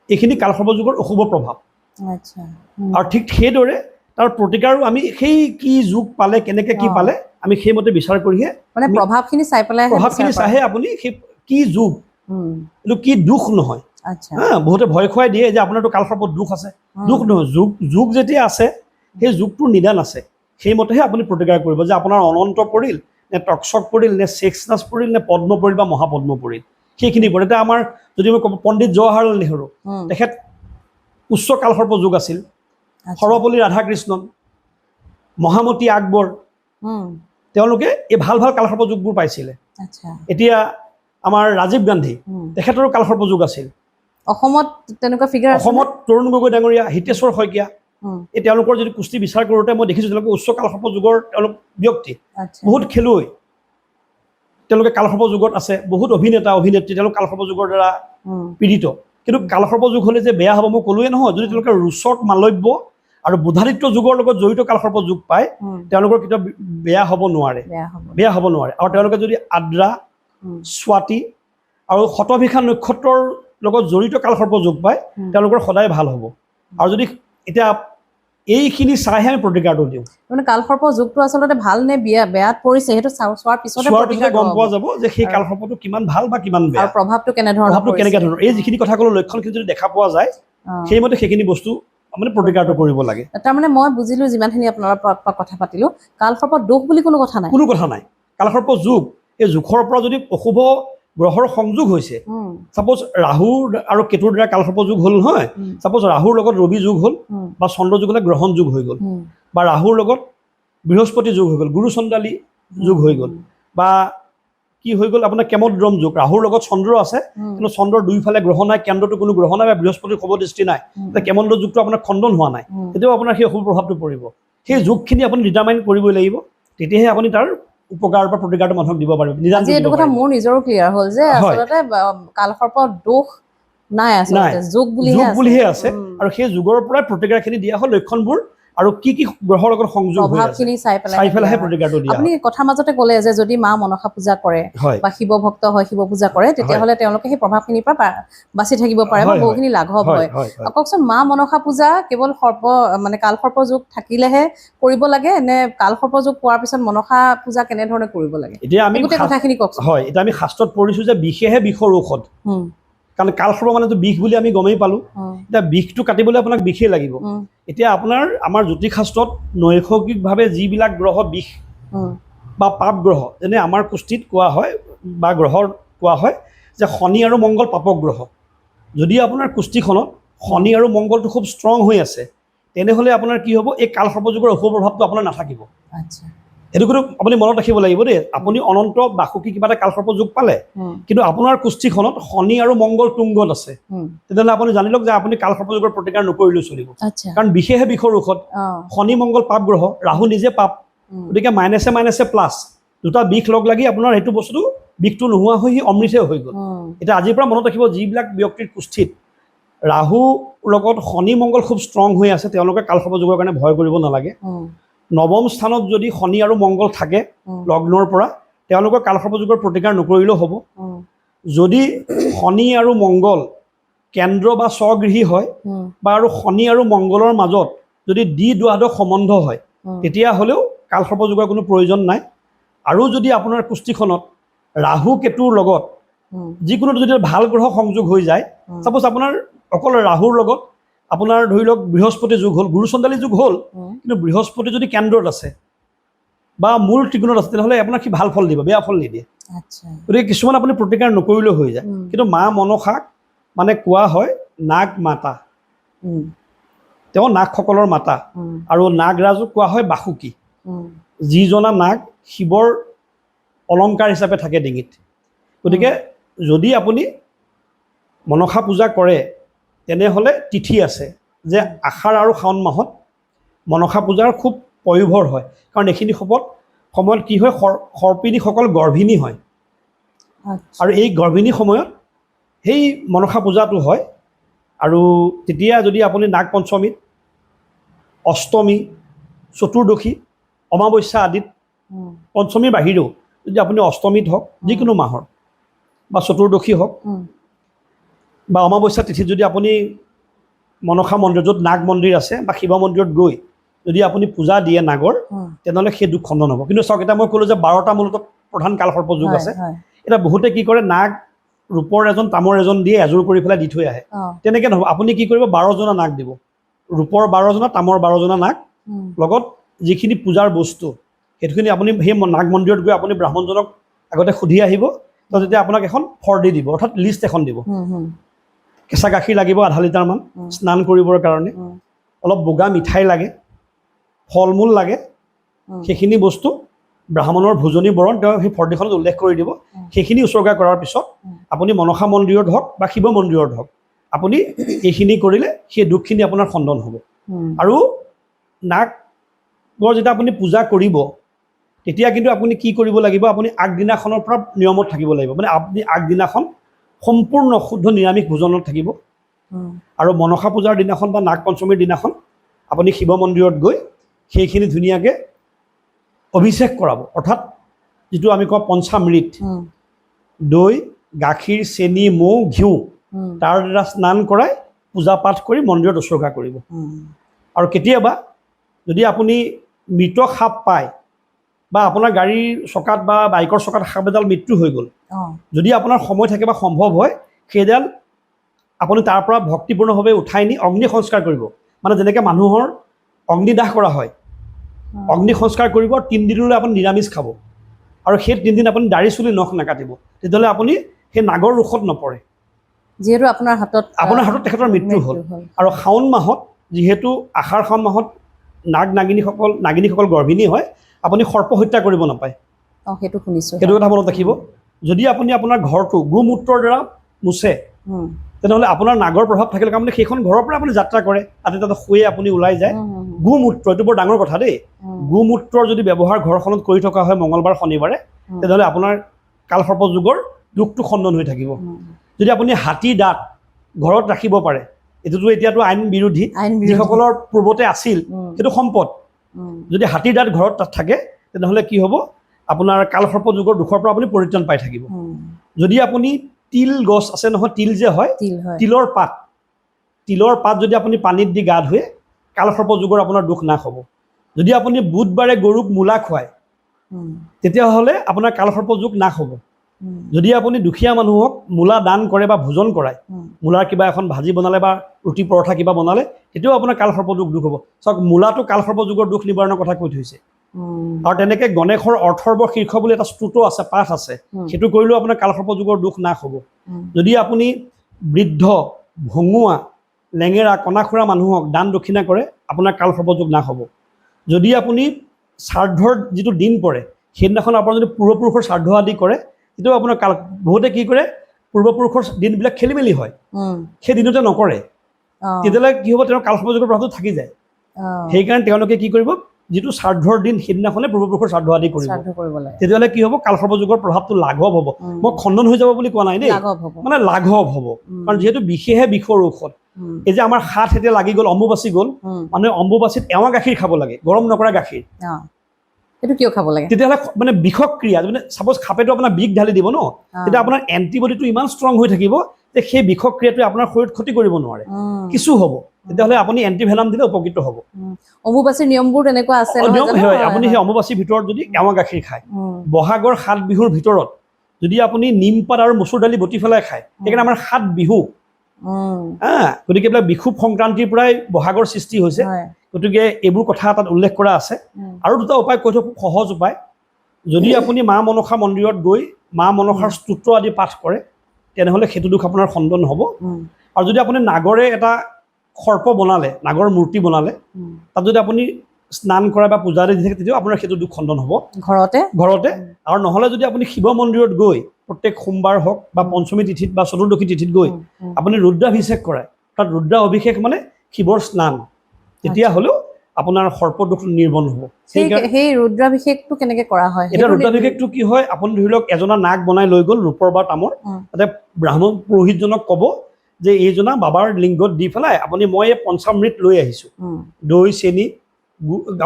এইখিনি কালসৰ্প যুগৰ অশুভ প্ৰভাৱ আৰু ঠিক সেইদৰে তাৰ প্ৰতিকাৰো আমি সেই কি যুগ পালে কেনেকৈ কি পালে আমি সেইমতে বিচাৰ কৰিহে মানে প্ৰভাৱখিনি চাইহে আপুনি সেই কি যুগ এইটো কি দুখ নহয় বহুতে ভয় খুৱাই দিয়ে যে আপোনাৰতো কালসৰ্পত দুখ আছে দুখ নহয় যুগ যেতিয়া আছে সেই যুগটোৰ নিদান আছে সেইমতেহে আপুনি প্ৰতিকাৰ কৰিব যে আপোনাৰ অনন্ত পৰিল নে টক্সক পৰিল নে শেষনাচ পৰিল নে পদ্ম পৰিল বা মহাপদ্ম পৰিল সেইখিনি পৰে এতিয়া আমাৰ যদি মই ক'ব পণ্ডিত জৱাহৰলাল নেহৰু তেখেত উচ্চ কালসৰ্প যুগ আছিল সৰ্বপল্লী ৰাধাকৃষ্ণন মহামতী আকবৰ তেওঁলোকে এই ভাল ভাল কালসৰ্প যুগবোৰ পাইছিলে এতিয়া আমাৰ ৰাজীৱ গান্ধী তেখেতৰো কালসৰ্প যুগ আছিল অসমত তেনেকুৱা ফিগাৰ অসমত তৰুণ গগৈ ডাঙৰীয়া হিতেশ্বৰ শইকীয়া এই তেওঁলোকৰ যদি কুস্তি বিচাৰ কৰোঁতে মই দেখিছোঁ তেওঁলোকে উচ্চ কালসৰ্প যুগৰ তেওঁলোক ব্যক্তি বহুত খেলুৱৈ তেওঁলোকে কালসৰ্প যুগত আছে বহুত অভিনেতা অভিনেত্ৰী তেওঁলোক কালসৰ্প যুগৰ দ্বাৰা পীড়িত কিন্তু কালসৰ্প যুগ হ'লে যে বেয়া হ'ব মই ক'লোৱে নহয় যদি তেওঁলোকে ৰুচক মালব্য আৰু বুধাদিত্য যুগৰ লগত জড়িত কালসৰ্প যুগ পায় তেওঁলোকৰ কেতিয়াও বেয়া হ'ব নোৱাৰে আৰু তেওঁলোকে যদি আদ্ৰা স্বাতি আৰু শতভিষা নক্ষত্ৰৰ লগত জড়িত কালসৰ্প যুগ পায় তেওঁলোকৰ সদায় ভাল হ'ব আৰু যদি এতিয়া এইখিনি চাইহে আমি প্ৰতিকাৰটো দিওঁ মানে কালসৰ্প যুগটো আচলতে ভাল নে বেয়াত পৰিছে সেইটো চোৱাৰ পিছতে গম পোৱা যাব যে সেই কালসৰ্পটো কিমান ভাল বা কিমান বেয়া প্ৰভাৱটো কেনেধৰণৰ এই যিখিনি কথা ক'লো লক্ষণখিনি যদি দেখা পোৱা যায় সেইমতে সেইখিনি বস্তু মানে প্ৰতিকাৰটো কৰিব লাগে তাৰমানে মই বুজিলোঁ যিমানখিনি আপোনাৰ কথা পাতিলোঁ কালসৰ্পৰ দোষ বুলি কোনো কথা নাই কালসৰ্প যুগ এই যুগৰ পৰা যদি অশুভ গ্ৰহৰ সংযোগ হৈছে ছাপ'জ ৰাহু আৰু কেতুৰ দ্বাৰা কালসৰ্প যুগ হ'ল নহয় ছাপ'জ ৰাহুৰ লগত ৰবি যুগ হ'ল বা চন্দ্ৰ যুগ হ'লে গ্ৰহণ যুগ হৈ গ'ল বা ৰাহুৰ লগত বৃহস্পতি যুগ হৈ গ'ল গুৰু চন্দ্ৰালী যুগ হৈ গ'ল বা কি হৈ গ'ল আপোনাৰ কেমদ্ৰম যোগ, ৰাহুৰ লগত চন্দ্ৰ আছে কিন্তু চন্দ্ৰৰ দুইফালে গ্ৰহ নাই, কেন্দ্ৰটো কোনো গ্ৰহ নাই বা বৃহস্পতিৰ শুভ দৃষ্টি নাই, কেমদ্ৰ যুগটো আপোনাৰ খণ্ডন হোৱা নাই, তেতিয়াও আপোনাৰ সেই অশুভ প্ৰভাৱটো পৰিব। সেই যুগখিনি আপুনি ডিটাৰমাইন কৰিবই লাগিব, তেতিয়াহে আপুনি তাৰ উপকাৰ বা প্ৰতিকাৰটো মানুহক দিব পাৰিব। আজি এইটো কথা মোৰ নিজৰো ক্লিয়াৰ হ'ল যে আচলতে কালসৰ্পৰ দোষ নাই, আচলতে যোগ বুলিহে আছে। আৰু সেই যুগৰ পৰাই প্ৰতিকাৰখিনি দিয়া হ'ল, লক্ষণবোৰ আৰু কি কি গ্ৰহৰ লগত সংযোগ হৈ আছে প্ৰভাৱখিনি চাই পেলাইহে প্ৰতিকাৰটো দিয়া। আপুনি কথা মাজতে ক'লে যে যদি মা মনসা পূজা কৰে বা শিৱ ভক্ত হয়, শিৱ পূজা কৰে, তেতিয়াহ'লে তেওঁলোকে সেই প্ৰভাৱখিনিৰ পৰা বাচি থাকিব পাৰে বা বহুখিনি লাঘৱ হয়। কওকচোন, মা মনসা পূজা কেৱল মানে কালসৰ্প যোগ থাকিলেহে কৰিব লাগে নে কালসৰ্প যোগ পোৱাৰ পিছত মনসা পূজা কেনেধৰণে কৰিব লাগে? এতিয়া আমি গোটেই কথাখিনি কওকচোন। হয়, এতিয়া আমি শাস্ত্ৰত পঢ়িছোঁ যে বিষেহে বিষৰ ঔষধ, কাৰণ কালসৰ্প মানেতো বিষ বুলি আমি গমেই পালোঁ। এতিয়া বিষটো কাটিবলৈ আপোনাক বিষেই লাগিব। এতিয়া আমাৰ জ্যোতিষ শাস্ত্ৰত নৈসৰ্গিকভাৱে যিবিলাক গ্ৰহ বিষ বা পাপ গ্ৰহ, যেনে আমাৰ কুষ্ঠিত কোৱা হয় বা গ্ৰহৰ কোৱা হয় যে শনি আৰু মংগল পাপক গ্ৰহ। যদি আপোনাৰ কুষ্ঠিখনত শনি আৰু মংগলটো খুব ষ্ট্ৰং হৈ আছে, তেনেহ'লে আপোনাৰ কি হ'ব, এই কালসৰ্প যুগৰ অশুভ প্ৰভাৱটো আপোনাৰ নাথাকিব। সেইটো কিন্তু আপুনি মনত ৰাখিব লাগিব দেই। আপুনি অনন্ত বাসুকী কিবা এটা কালসৰ্প যোগ পালে, কিন্তু আপোনাৰ কুষ্ঠিখনত শনি আৰু মংগল তুংগত আছে, তেতিয়াহ'লে আপুনি জানি লওক যে আপুনি কালসৰ্প যুগৰ প্ৰতিকাৰ নকৰিলেও চলিব, কাৰণ বিষেহে বিষৰ ঔষধ। শনি মংগল পাপ গ্ৰহ, ৰাহু নিজে পাপ, গতিকে মাইনাছে মাইনাছে প্লাছ, দুটা বিষ লগ লাগি আপোনাৰ সেইটো বস্তুটো বিষটো নোহোৱা হৈ সি অমৃতহে হৈ গ'ল। এতিয়া আজিৰ পৰা মনত ৰাখিব, যিবিলাক ব্যক্তিৰ কুষ্ঠিত ৰাহু লগত শনি মংগল খুব ষ্ট্ৰং হৈ আছে, তেওঁলোকে কালসৰ্প যুগৰ কাৰণে ভয় কৰিব নালাগে। নৱম স্থানত যদি শনি আৰু মংগল থাকে লগ্নৰ পৰা, তেওঁলোকৰ কালসৰ্প যুগৰ প্ৰতিকাৰ নকৰিলেও হ'ব। যদি শনি আৰু মংগল কেন্দ্ৰ বা স্বগৃহী হয় বা আৰু শনি আৰু মংগলৰ মাজত যদি দ্বাদশ সম্বন্ধ হয়, তেতিয়াহ'লেও কালসৰ্প যুগৰ কোনো প্ৰয়োজন নাই। আৰু যদি আপোনাৰ কুষ্ঠিখনত ৰাহু কেতুৰ লগত যিকোনো যদি ভাল গ্ৰহ সংযোগ হৈ যায়, ছাপ'জ আপোনাৰ অকল ৰাহুৰ লগত আপোনাৰ ধৰি লওক বৃহস্পতি যুগ হ'ল, গুৰু চণ্ডালী যুগ হ'ল, কিন্তু বৃহস্পতি যদি কেন্দ্ৰত আছে বা মূল ত্ৰিকোণত আছে, তেনেহ'লে আপোনাক সি ভাল ফল দিব, বেয়া ফল নিদিয়ে। গতিকে কিছুমান আপুনি প্ৰতিকাৰ নকৰিলেও হৈ যায়। কিন্তু মা মনসাক মানে কোৱা হয় নাগ মাতা, তেওঁ নাগসকলৰ মাতা, আৰু নাগৰাজক কোৱা হয় বাসুকী, যিজনা নাগ শিৱৰ অলংকাৰ হিচাপে থাকে ডিঙিত। গতিকে যদি আপুনি মনসা পূজা কৰে, তেনেহ'লে তিথি আছে যে আষাৰ আৰু শাওণ মাহত মনসা পূজাৰ খুব পয়োভৰ হয়, কাৰণ এইখিনি সময়ত কি হয়, সৰ্পিণীসকল গৰ্ভিণী হয়, আৰু এই গৰ্ভিণী সময়ত সেই মনসা পূজাটো হয়। আৰু তেতিয়া যদি আপুনি নাগ পঞ্চমীত, অষ্টমী, চতুৰ্দশী, অমাৱস্যা আদিত, পঞ্চমীৰ বাহিৰেও যদি আপুনি অষ্টমীত হওক, যিকোনো মাহৰ বা চতুৰ্দশী হওক বা অমাৱস্যা তিথিত যদি আপুনি মনসা মন্দিৰ, য'ত নাগ মন্দিৰ আছে বা শিৱ মন্দিৰত গৈ যদি আপুনি পূজা দিয়ে নাগৰ, তেনেহ'লে সেই দুখ খণ্ডন হ'ব। কিন্তু চাওক, এতিয়া মই ক'লোঁ যে 12টা মূলত প্ৰধান কালসৰ্প যুগ আছে। এতিয়া বহুতে কি কৰে, নাগ ৰূপৰ এজন তামৰ এজন দিয়ে এযোৰ কৰি পেলাই দি থৈ আহে, তেনেকৈ নহ'ব। আপুনি কি কৰিব, 12জনা নাগ দিব, ৰূপৰ 12জনা, তামৰ 12জনা নাগ, লগত যিখিনি পূজাৰ বস্তু সেইটোখিনি আপুনি সেই নাগ মন্দিৰত গৈ আপুনি ব্ৰাহ্মণজনক আগতে সুধি আহিব, তো তেতিয়া আপোনাক এখন ফৰ্দি দিব, অৰ্থাৎ লিষ্ট এখন দিব। কেঁচা গাখীৰ লাগিব আধা লিটাৰমান স্নান কৰিবৰ কাৰণে, অলপ বগা মিঠাই লাগে, ফল মূল লাগে, সেইখিনি বস্তু ব্ৰাহ্মণৰ ভোজনী বৰণ তেওঁ সেই ফৰ্দিখনত উল্লেখ কৰি দিব। সেইখিনি উচৰ্গা কৰাৰ পিছত আপুনি মনসা মন্দিৰত হওক বা শিৱ মন্দিৰত হওক, আপুনি এইখিনি কৰিলে সেই দুখখিনি আপোনাৰ খণ্ডন হ'ব। আৰু নাগৰ যেতিয়া আপুনি পূজা কৰিব, তেতিয়া কিন্তু আপুনি কি কৰিব লাগিব, আপুনি আগদিনাখনৰ পৰা নিয়মত থাকিব লাগিব। মানে আপুনি আগদিনাখন সম্পূৰ্ণ শুদ্ধ নিৰামিষ ভোজনত থাকিব, আৰু মনসা পূজাৰ দিনাখন বা নাগ পঞ্চমীৰ দিনাখন আপুনি শিৱ মন্দিৰত গৈ সেইখিনি ধুনীয়াকৈ অভিষেক কৰাব, অৰ্থাৎ যিটো আমি কওঁ পঞ্চামৃত, দৈ, গাখীৰ, চেনি, মৌ, ঘিউ, তাৰ দ্বাৰা স্নান কৰাই পূজা পাঠ কৰি মন্দিৰত উচৰ্গা কৰিব। আৰু কেতিয়াবা যদি আপুনি মৃত সাপ পায় বা আপোনাৰ গাড়ীৰ চকাত বা বাইকৰ চকাত সাপ এডাল মৃত্যু হৈ গ'ল, যদি আপোনাৰ সময় থাকে বা সম্ভৱ হয়, সেইডাল আপুনি তাৰ পৰা ভক্তিপূৰ্ণভাৱে উঠাই নি অগ্নি সংস্কাৰ কৰিব। মানে যেনেকৈ মানুহৰ অগ্নিদাহ কৰা হয়, অগ্নি সংস্কাৰ কৰিব, 3 দিনলৈ আপুনি নিৰামিষ খাব, আৰু সেই 3 দিন আপুনি দাড়ি চুলি নখ নাকাটিব, তেতিয়াহ'লে আপুনি সেই নাগৰ ৰোষত নপৰে, যিহেতু আপোনাৰ হাতত তেখেতৰ মৃত্যু হ'ল। আৰু শাওণ মাহত, যিহেতু আষাৰ শাওণ মাহত নাগিনীসকল গৰ্ভিণী হয়, আপুনি সৰ্প হত্যা কৰিব নাপায়। সেইটো কথা মনত ৰাখিব। যদি আপুনি আপোনাৰ ঘৰটো গোমূত্ৰৰ দ্বাৰা মুছে তেনেহ'লে আপোনাৰ নাগৰ প্ৰভাৱ থাকিলে কাৰণে সেইখন ঘৰৰ পৰা আপুনি যাত্ৰা কৰে তাতে তাতে শুয়ে আপুনি ওলাই যায় গোমূত্ৰ এইটো বৰ ডাঙৰ কথা দেই গোমূত্ৰৰ যদি ব্যৱহাৰ ঘৰখনত কৰি থকা হয় মঙলবাৰ শনিবাৰে তেনেহ'লে আপোনাৰ কালসৰ্প যুগৰ দুখটো খণ্ডন হৈ থাকিব যদি আপুনি হাতীৰ দাঁত ঘৰত ৰাখিব পাৰে এইটোতো এতিয়াতো আইন বিৰোধী যিসকলৰ পূৰ্বতে আছিল সেইটো সম্পদ যদি হাতীৰ দাঁত ঘৰত তাত থাকে তেনেহ'লে কি হ'ব আপোনাৰ কালসৰ্প যুগৰ দুখৰ পৰা আপুনি পৰিত্ৰাণ পাই থাকিব যদি আপুনি তিল গছ আছে নহয় তিল যে হয় তিলৰ পাত যদি আপুনি পানীত দি গা ধুৱে কালসৰ্প যুগৰ আপোনাৰ দুখ নাশ হ'ব যদি আপুনি বুধবাৰে গৰুক মূলা খুৱায় তেতিয়াহ'লে আপোনাৰ কালসৰ্প যুগ নাশ হ'ব যদি আপুনি দুখীয়া মানুহক মূলা দান কৰে বা ভোজন কৰায় মূলাৰ কিবা এখন ভাজি বনালে বা ৰুটি পৰঠা কিবা বনালে তেতিয়াও আপোনাৰ কালসৰ্প যুগ দুখ হ'ব চাওক মূলাটো কালসৰ্প যুগৰ দুখ নিবাৰণৰ কথা কৈ থৈছে আৰু তেনেকৈ গণেশৰ অৰ্থৰ্ব শীৰ্ষ বুলি এটা স্তোত্ৰ আছে পাঠ আছে সেইটো কৰিলেও আপোনাৰ কালসৰ্প যুগৰ দুখ নাশ হ'ব যদি আপুনি বৃদ্ধ ভঙুৱা লেঙেৰা কণাখুৰা মানুহক দান দক্ষিণা কৰে আপোনাৰ কালসৰ্প যুগ নাশ হ'ব যদি আপুনি শ্ৰাদ্ধৰ যিটো দিন পৰে সেইদিনাখন আপোনাৰ যদি পূৰ্বপুৰুষৰ শ্ৰাদ্ধ আদি কৰে তেতিয়াও আপোনাৰ বহুতে কি কৰে পূৰ্বপুৰুষৰ দিনবিলাক খেলি মেলি হয় সেই দিনতে নকৰে তেতিয়াহ'লে কি হ'ব তেওঁৰ কালসৰ্প যুগৰ প্ৰভাৱটো থাকি যায় সেইকাৰণে তেওঁলোকে কি কৰিব যিটো শ্ৰাদ্ধৰ দিন সেইদিনাখনে পূৰ্বপুৰুষৰ শ্ৰাদ্ধ আদি কৰিব তেতিয়াহ'লে কি হ'ব কালসৰ্প যুগৰ প্ৰভাৱটো লাঘৱ হ'ব মই খণ্ডন হৈ যাব বুলি কোৱা নাই দেই মানে লাঘৱ হ'ব কাৰণ যিহেতু বিষেহে বিষৰ ঔষধ এই যে আমাৰ হাত এতিয়া লাগি গ'ল অম্বুবাচী গ'ল মানুহে অম্বুবাচীত এৱা গাখীৰ খাব লাগে গৰম নকৰা গাখীৰ এইটো কিয় খাব লাগে তেতিয়াহ'লে মানে বিষক্ৰিয়া মানে ছাপ'জ খাপেটো আপোনাৰ বিষ ঢালি দিব ন তেতিয়া আপোনাৰ এণ্টিবডিটো ইমান ষ্ট্ৰং হৈ থাকিব যে সেই বিষক্ৰিয়াটোৱে আপোনাৰ শৰীৰত ক্ষতি কৰিব নোৱাৰে কিছু হ'ব তেতিয়াহ'লে আপুনি এণ্টিভেনাম দিলে উপকৃত হ'ব অম্বুবাচীৰ নিয়মবোৰ তেনেকুৱা আছে আপুনি সেই অম্বুবাচীৰ ভিতৰত যদি এৱা গাখীৰ খায় বহাগৰ 7 বিহুৰ ভিতৰত যদি আপুনি নিমপাত আৰু মচুৰ দালি বটি পেলাই খায় সেইকাৰণে আমাৰ 7 বিহু গতিকে এইবিলাক বিষুৱ সংক্ৰান্তিৰ পৰাই বহাগৰ সৃষ্টি হৈছে গতিকে এইবোৰ কথা তাত উল্লেখ কৰা আছে আৰু দুটা উপায় কৈ থৈ খুব সহজ উপায় যদি আপুনি মা মনসা মন্দিৰত গৈ মা মনসাৰ স্তোত্ৰ আদি পাঠ কৰে তেনেহ'লে সেইটো দুখ আপোনাৰ খণ্ডন হ'ব আৰু যদি আপুনি নাগৰে এটা সৰ্প বনালে নাগৰ মূৰ্তি বনালে তাত যদি আপুনি স্নান কৰা বা পূজা দি থাকে তেতিয়াও আপোনাৰ সেইটো দুখ খণ্ডন হ'ব ঘৰতে আৰু নহ'লে যদি আপুনি শিৱ মন্দিৰত গৈ প্ৰত্যেক সোমবাৰ হওক বা পঞ্চমী তিথিত বা চতুৰ্দশী তিথিত গৈ আপুনি ৰুদ্ৰাভিষেক কৰায় তাত ৰুদ্ৰা অভিষেক মানে শিৱৰ স্নান তেতিয়াহ'লেও আপোনাৰ সৰ্প দুখ নিৰ্বন হ'ব সেই ৰুদ্ৰাভিষেকটো কেনেকৈ কৰা হয় এতিয়া ৰুদ্ৰাভিষেকটো কি হয় আপুনি ধৰি লওক এজনা নাগ বনাই লৈ গ'ল ৰূপৰ বা তামৰ তাতে ব্ৰাহ্মণ পুৰোহিতজনক ক'ব যে এইজনা বাবাৰ লিংগত দি পেলাই আপুনি মই এই পঞ্চামৃত লৈ আহিছোঁ দৈ চেনি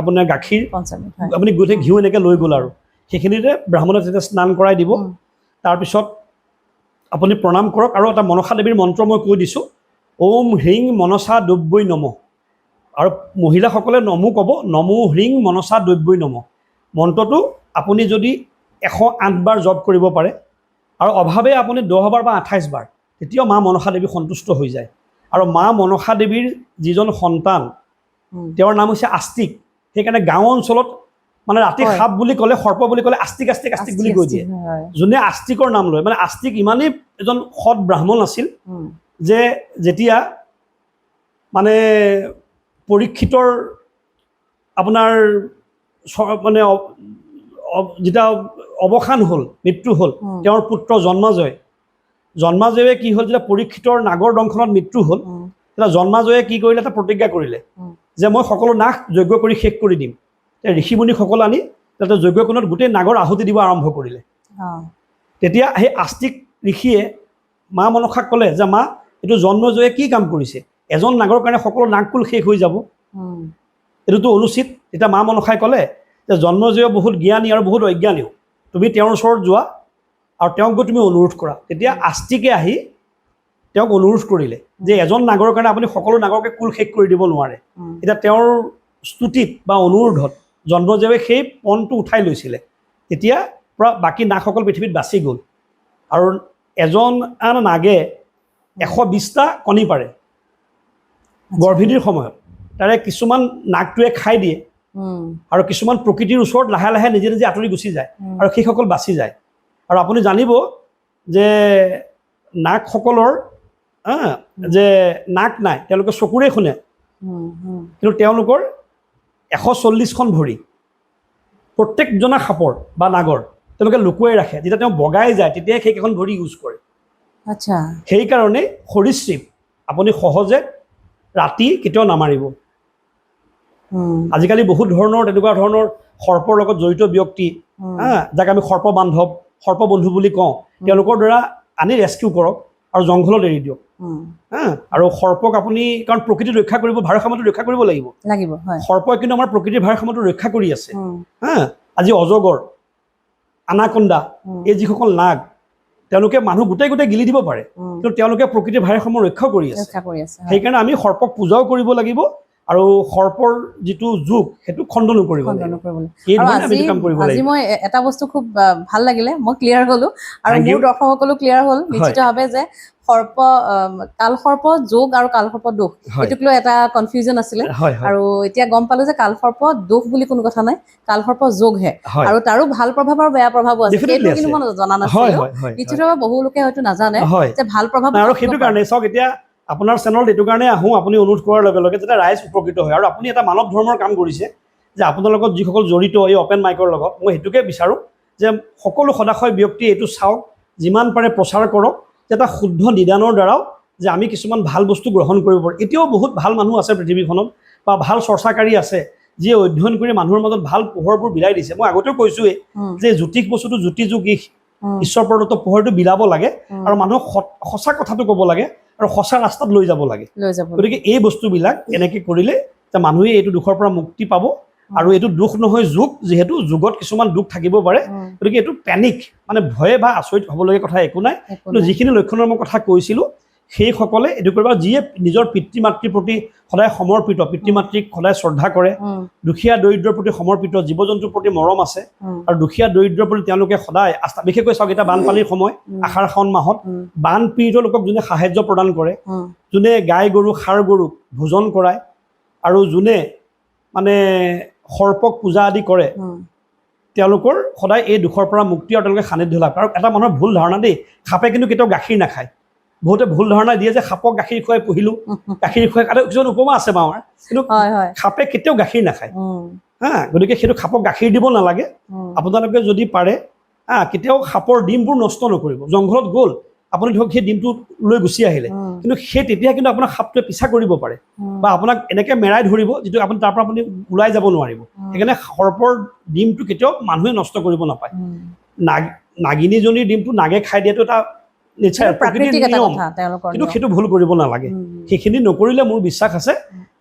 আপোনাৰ গাখীৰ আপুনি গোটেই ঘিউ এনেকৈ লৈ গ'ল আৰু সেইখিনিতে ব্ৰাহ্মণক যেতিয়া স্নান কৰাই দিব তাৰপিছত আপুনি প্ৰণাম কৰক আৰু এটা মনসা দেৱীৰ মন্ত্ৰ মই কৈ দিছোঁ ওম হ্ৰিং মনসা দৈব্যৈ নমঃ আৰু মহিলাসকলে নমো ক'ব নমো হ্ৰিং মনসা দৈব্যৈ নমঃ মন্ত্ৰটো আপুনি যদি 108 বাৰ জপ কৰিব পাৰে আৰু অভাৱে আপুনি 10 বাৰ বা 28 বাৰ তেতিয়াও মা মনসা দেৱী সন্তুষ্ট হৈ যায় আৰু মা মনসা দেৱীৰ যিজন সন্তান তেওঁৰ নাম হৈছে আস্তিক সেইকাৰণে গাঁও অঞ্চলত মানে ৰাতি সাপ বুলি ক'লে সৰ্প বুলি ক'লে আস্তিক আস্তিক আস্তিক বুলি কৈ দিয়ে যোনে আস্তিকৰ নাম লয় মানে আস্তিক ইমানেই এজন সৎ ব্ৰাহ্মণ আছিল যে যেতিয়া মানে পৰীক্ষিতৰ আপোনাৰ মানে যেতিয়া অৱসান হ'ল মৃত্যু হ'ল তেওঁৰ পুত্ৰ জন্মাজয়ে কি হ'ল যেতিয়া পৰীক্ষিতৰ নাগৰ দংশনত মৃত্যু হ'ল তেতিয়া জন্মাজয়ে কি কৰিলে এটা প্ৰতিজ্ঞা কৰিলে যে মই সকলো নাশ যজ্ঞ কৰি শেষ কৰি দিম ঋষি মুনিসকল আনি তাতে যজ্ঞকুণ্ডত গোটেই নাগৰ আহুতি দিব আৰম্ভ কৰিলে তেতিয়া সেই আস্তিক ঋষিয়ে মা মনসাক ক'লে যে মা এইটো জন্মজয়ে কি কাম কৰিছে এজন নাগৰ কাৰণে সকলো নাগকুল শেষ হৈ যাব এইটোতো অনুচিত তেতিয়া মা মনসাই ক'লে যে জন্মজয় বহুত জ্ঞানী আৰু বহুত অজ্ঞানীও তুমি তেওঁৰ ওচৰত যোৱা আৰু তেওঁক গৈ তুমি অনুৰোধ কৰা তেতিয়া আস্তিকে আহি তেওঁক অনুৰোধ কৰিলে যে এজন নাগৰৰ কাৰণে আপুনি সকলো নাগৰকে কুল শেষ কৰি দিব নোৱাৰে এতিয়া তেওঁৰ স্তুতিত বা অনুৰোধত জন্মজয়ে সেই পণটো উঠাই লৈছিলে তেতিয়া পৰা বাকী নাগসকল পৃথিৱীত বাচি গ'ল আৰু এজন নাগে 120টা কণী পাৰে গৰ্ভিণীৰ সময়ত তাৰে কিছুমান নাগটোৱে খাই দিয়ে আৰু কিছুমান প্ৰকৃতিৰ ওচৰত লাহে লাহে নিজে নিজে আঁতৰি গুচি যায় আৰু সেইসকল বাচি যায় আৰু আপুনি জানিব যে নাগসকলৰ যে নাক নাই তেওঁলোকে চকুৰে শুনে কিন্তু তেওঁলোকৰ 140খন ভৰি প্ৰত্যেকজনা সাপৰ বা নাগৰ তেওঁলোকে লুকুৱাই ৰাখে, যেতিয়া তেওঁ বগাই যায় তেতিয়াই সেইকেইখন ভৰি ইউজ কৰে। আচ্ছা সেইকাৰণে সৰীসৃপ আপুনি সহজে ৰাতি কেতিয়াও নামাৰিব। আজিকালি বহুত ধৰণৰ তেনেকুৱা ধৰণৰ সৰ্পৰ লগত জড়িত ব্যক্তি, যাক আমি সৰ্প বান্ধৱ সৰ্প বন্ধু বুলি কওঁ, তেওঁলোকৰ দ্বাৰা আনি ৰেস্কিউ কৰক আৰু জংঘলত এৰি দিয়ক। আৰু সৰ্পক আপুনি, কাৰণ প্ৰকৃতি ৰক্ষা কৰিব, ভাৰসাম্যটো ৰক্ষা কৰিব লাগিব। সৰ্পই কিন্তু আমাৰ প্ৰকৃতিৰ ভাৰসাম্যটো ৰক্ষা কৰি আছে। আজি অজগৰ, আনাকন্দা, এই যিসকল নাগ, তেওঁলোকে মানুহ গোটেই গিলি দিব পাৰে, কিন্তু তেওঁলোকে প্ৰকৃতিৰ ভাৰসাম্য ৰক্ষা কৰি আছে। সেইকাৰণে আমি সৰ্পক পূজাও কৰিব লাগিব আৰু সৰ্পৰ যিটো যুগ সেইটো খণ্ডনো কৰিব লাগিব। আজি মই এটা বস্তু খুব ভাল লাগিলে, মই ক্লিয়াৰ হলো আৰু মোৰ দৰ্শকসকলো ক্লিয়াৰ হ'ল নিশ্চিতভাৱে যে সৰ্প, কালসৰ্প যোগ আৰু কালসৰ্প দোষ, এইটোক লৈ এটা কনফিউজন আছিলে। আৰু এতিয়া গম পালো যে কালসৰ্প দোষ বুলি কোনো কথা নাই, কালসৰ্প যোগহে, আৰু তাৰো ভাল প্ৰভাৱ আৰু বেয়া প্ৰভাৱো আছে। সেইটো কিন্তু মই জনা নাছিলো, নিশ্চিতভাৱে বহু লোকে হয়তো নাজানে যে ভাল প্ৰভাৱ। আৰু সেইটো কাৰণে চাওক, এতিয়া আপোনাৰ চেনেলত এইটো কাৰণে আহোঁ, আপুনি অনুৰোধ কৰাৰ লগে লগে যাতে ৰাইজ উপকৃত হয়। আৰু আপুনি এটা মানৱ ধৰ্মৰ কাম কৰিছে, যে আপোনাৰ লগত যিসকল জড়িত এই অপেন মাইকৰ লগত, মই সেইটোকে বিচাৰোঁ যে সকলো সদাশয় ব্যক্তি এইটো চাওক, যিমান পাৰে প্ৰচাৰ কৰক, যে এটা শুদ্ধ নিদানৰ দ্বাৰাও যে আমি কিছুমান ভাল বস্তু গ্ৰহণ কৰিব পাৰোঁ। এতিয়াও বহুত ভাল মানুহ আছে পৃথিৱীখনত, বা ভাল চৰ্চাকাৰী আছে, যিয়ে অধ্যয়ন কৰি মানুহৰ মাজত ভাল পোহৰবোৰ বিলাই দিছে। মই আগতেও কৈছোঁৱেই যে জ্যোতিষ বস্তুটো জ্যোতি যুগিষ, ঈশ্বৰ প্ৰদত্ত পোহৰটো বিলাব লাগে আৰু মানুহক সঁচা কথাটো ক'ব লাগে আৰু সঁচা ৰাস্তাত লৈ যাব লাগে। গতিকে এই বস্তুবিলাক এনেকৈ কৰিলে যে মানুহে এইটো দুখৰ পৰা মুক্তি পাব। আৰু এইটো দুখ নহয় যুগ, যিহেতু যুগত কিছুমান দুখ থাকিব পাৰে, গতিকে এইটো পেনিক মানে ভয়ে বা আচৰিত হ'বলগীয়া কথা একো নাই। কিন্তু যিখিনি লক্ষণৰ মই কথা কৈছিলোঁ, সেইসকলে এইটো কৰিব, যিয়ে নিজৰ পিতৃ মাতৃৰ প্ৰতি সদায় সমৰ্পিত, পিতৃ মাতৃক সদায় শ্ৰদ্ধা কৰে, দুখীয়া দৰিদ্ৰৰ প্ৰতি সমৰ্পিত, জীৱ জন্তুৰ প্ৰতি মৰম আছে, আৰু দুখীয়া দৰিদ্ৰৰ প্ৰতি তেওঁলোকে সদায় আস্থা। বিশেষকৈ চাওক, এতিয়া বানপানীৰ সময়, আষাৰ শাওণ মাহত বানপীড়িত লোকক যোনে সাহায্য প্ৰদান কৰে, যোনে গাই গৰু ষাঁড় গৰুক ভোজন কৰায়, আৰু যোনে মানে সৰ্পক পূজা আদি কৰে, তেওঁলোকৰ সদায় এই দুখৰ পৰা মুক্তি আৰু তেওঁলোকে সান্নিধ্য লাভ। আৰু এটা মানুহৰ ভুল ধাৰণা দেই, সাপে কিন্তু কেতিয়াও গাখীৰ নাখায়। বহুতে ভুল ধাৰণা দিয়ে যে সাপক গাখীৰ খুৱাই পুহিলোঁ, গাখীৰ খুৱাই, আৰু কিছুমান উপমা আছে বাৰু, কিন্তু সাপে কেতিয়াও গাখীৰ নাখায়। গতিকে সেইটো সাপক গাখীৰ দিব নালাগে। আপোনালোকে যদি পাৰে কেতিয়াও সাপৰ ডিমবোৰ নষ্ট নকৰিব। জংঘলত গ'ল, আপুনি ধৰক সেই ডিমটো লৈ গুচি আহিলে, কিন্তু তেতিয়া কিন্তু আপোনাক সাপটোৱে পিছা কৰিব পাৰে, বা আপোনাক এনেকৈ মেৰাই ধৰিব যিটো আপুনি তাৰ পৰা আপুনি ওলাই যাব নোৱাৰিব। সেইকাৰণে সৰ্পৰ ডিমটো কেতিয়াও মানুহে নষ্ট কৰিব নাপায়। নাগিনীজনীৰ ডিমটো নাগে খাই দিয়াটো এটা নিশ্চয় প্ৰকৃতিৰ নিয়ম, কিন্তু সেইটো ভুল কৰিব নালাগে। সেইখিনি নকৰিলে মোৰ বিশ্বাস আছে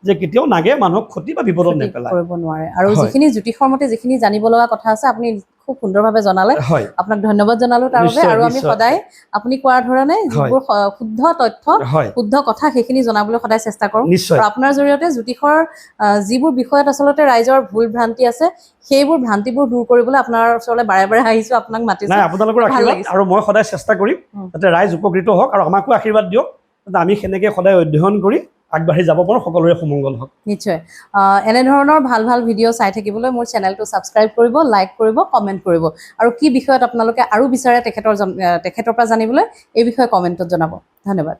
যে কেতিয়াও নাগে মানুহক ক্ষতি বা বিপদত নেপেলায়, কৰিব নোৱাৰে। আৰু যিখিনি জ্যোতিষৰ মতে যিখিনি জানিব লগা কথা আছে, আপুনি খুব সুন্দৰভাৱে জনালে, আপোনাক ধন্যবাদ জনালোঁ তাৰ বাবে। আৰু আমি সদায় আপুনি কোৱাৰ ধৰণে যিবোৰ শুদ্ধ তথ্য, শুদ্ধ কথা, সেইখিনি জনাবলৈ সদায় চেষ্টা কৰোঁ। আৰু আপোনাৰ জৰিয়তে জ্যোতিষৰ যিবোৰ বিষয়ত আচলতে ৰাইজৰ ভুল ভ্ৰান্তি আছে, সেইবোৰ ভ্ৰান্তিবোৰ দূৰ কৰিবলৈ আপোনাৰ ওচৰলৈ বাৰে বাৰে আহিছোঁ, আপোনাক মাতিছোঁ। আপোনালোকৰ আশীৰ্বাদ, আৰু মই সদায় চেষ্টা কৰিম যাতে ৰাইজ উপকৃত হওক, আৰু আমাকো আশীৰ্বাদ দিয়ক যাতে আমি সেনেকৈ সদায় অধ্যয়ন কৰি আগবাঢ়ি যাব পাৰোঁ, সকলোৰে সুমংগল হওক। নিশ্চয় এনেধৰণৰ ভাল ভাল ভিডিঅ' চাই থাকিবলৈ মোৰ চেনেলটো ছাবস্ক্ৰাইব কৰিব, লাইক কৰিব, কমেণ্ট কৰিব। আৰু কি বিষয়ত আপোনালোকে আৰু বিচাৰে তেখেতৰ পৰা জানিবলৈ, এই বিষয়ে কমেণ্টত জনাব। ধন্যবাদ।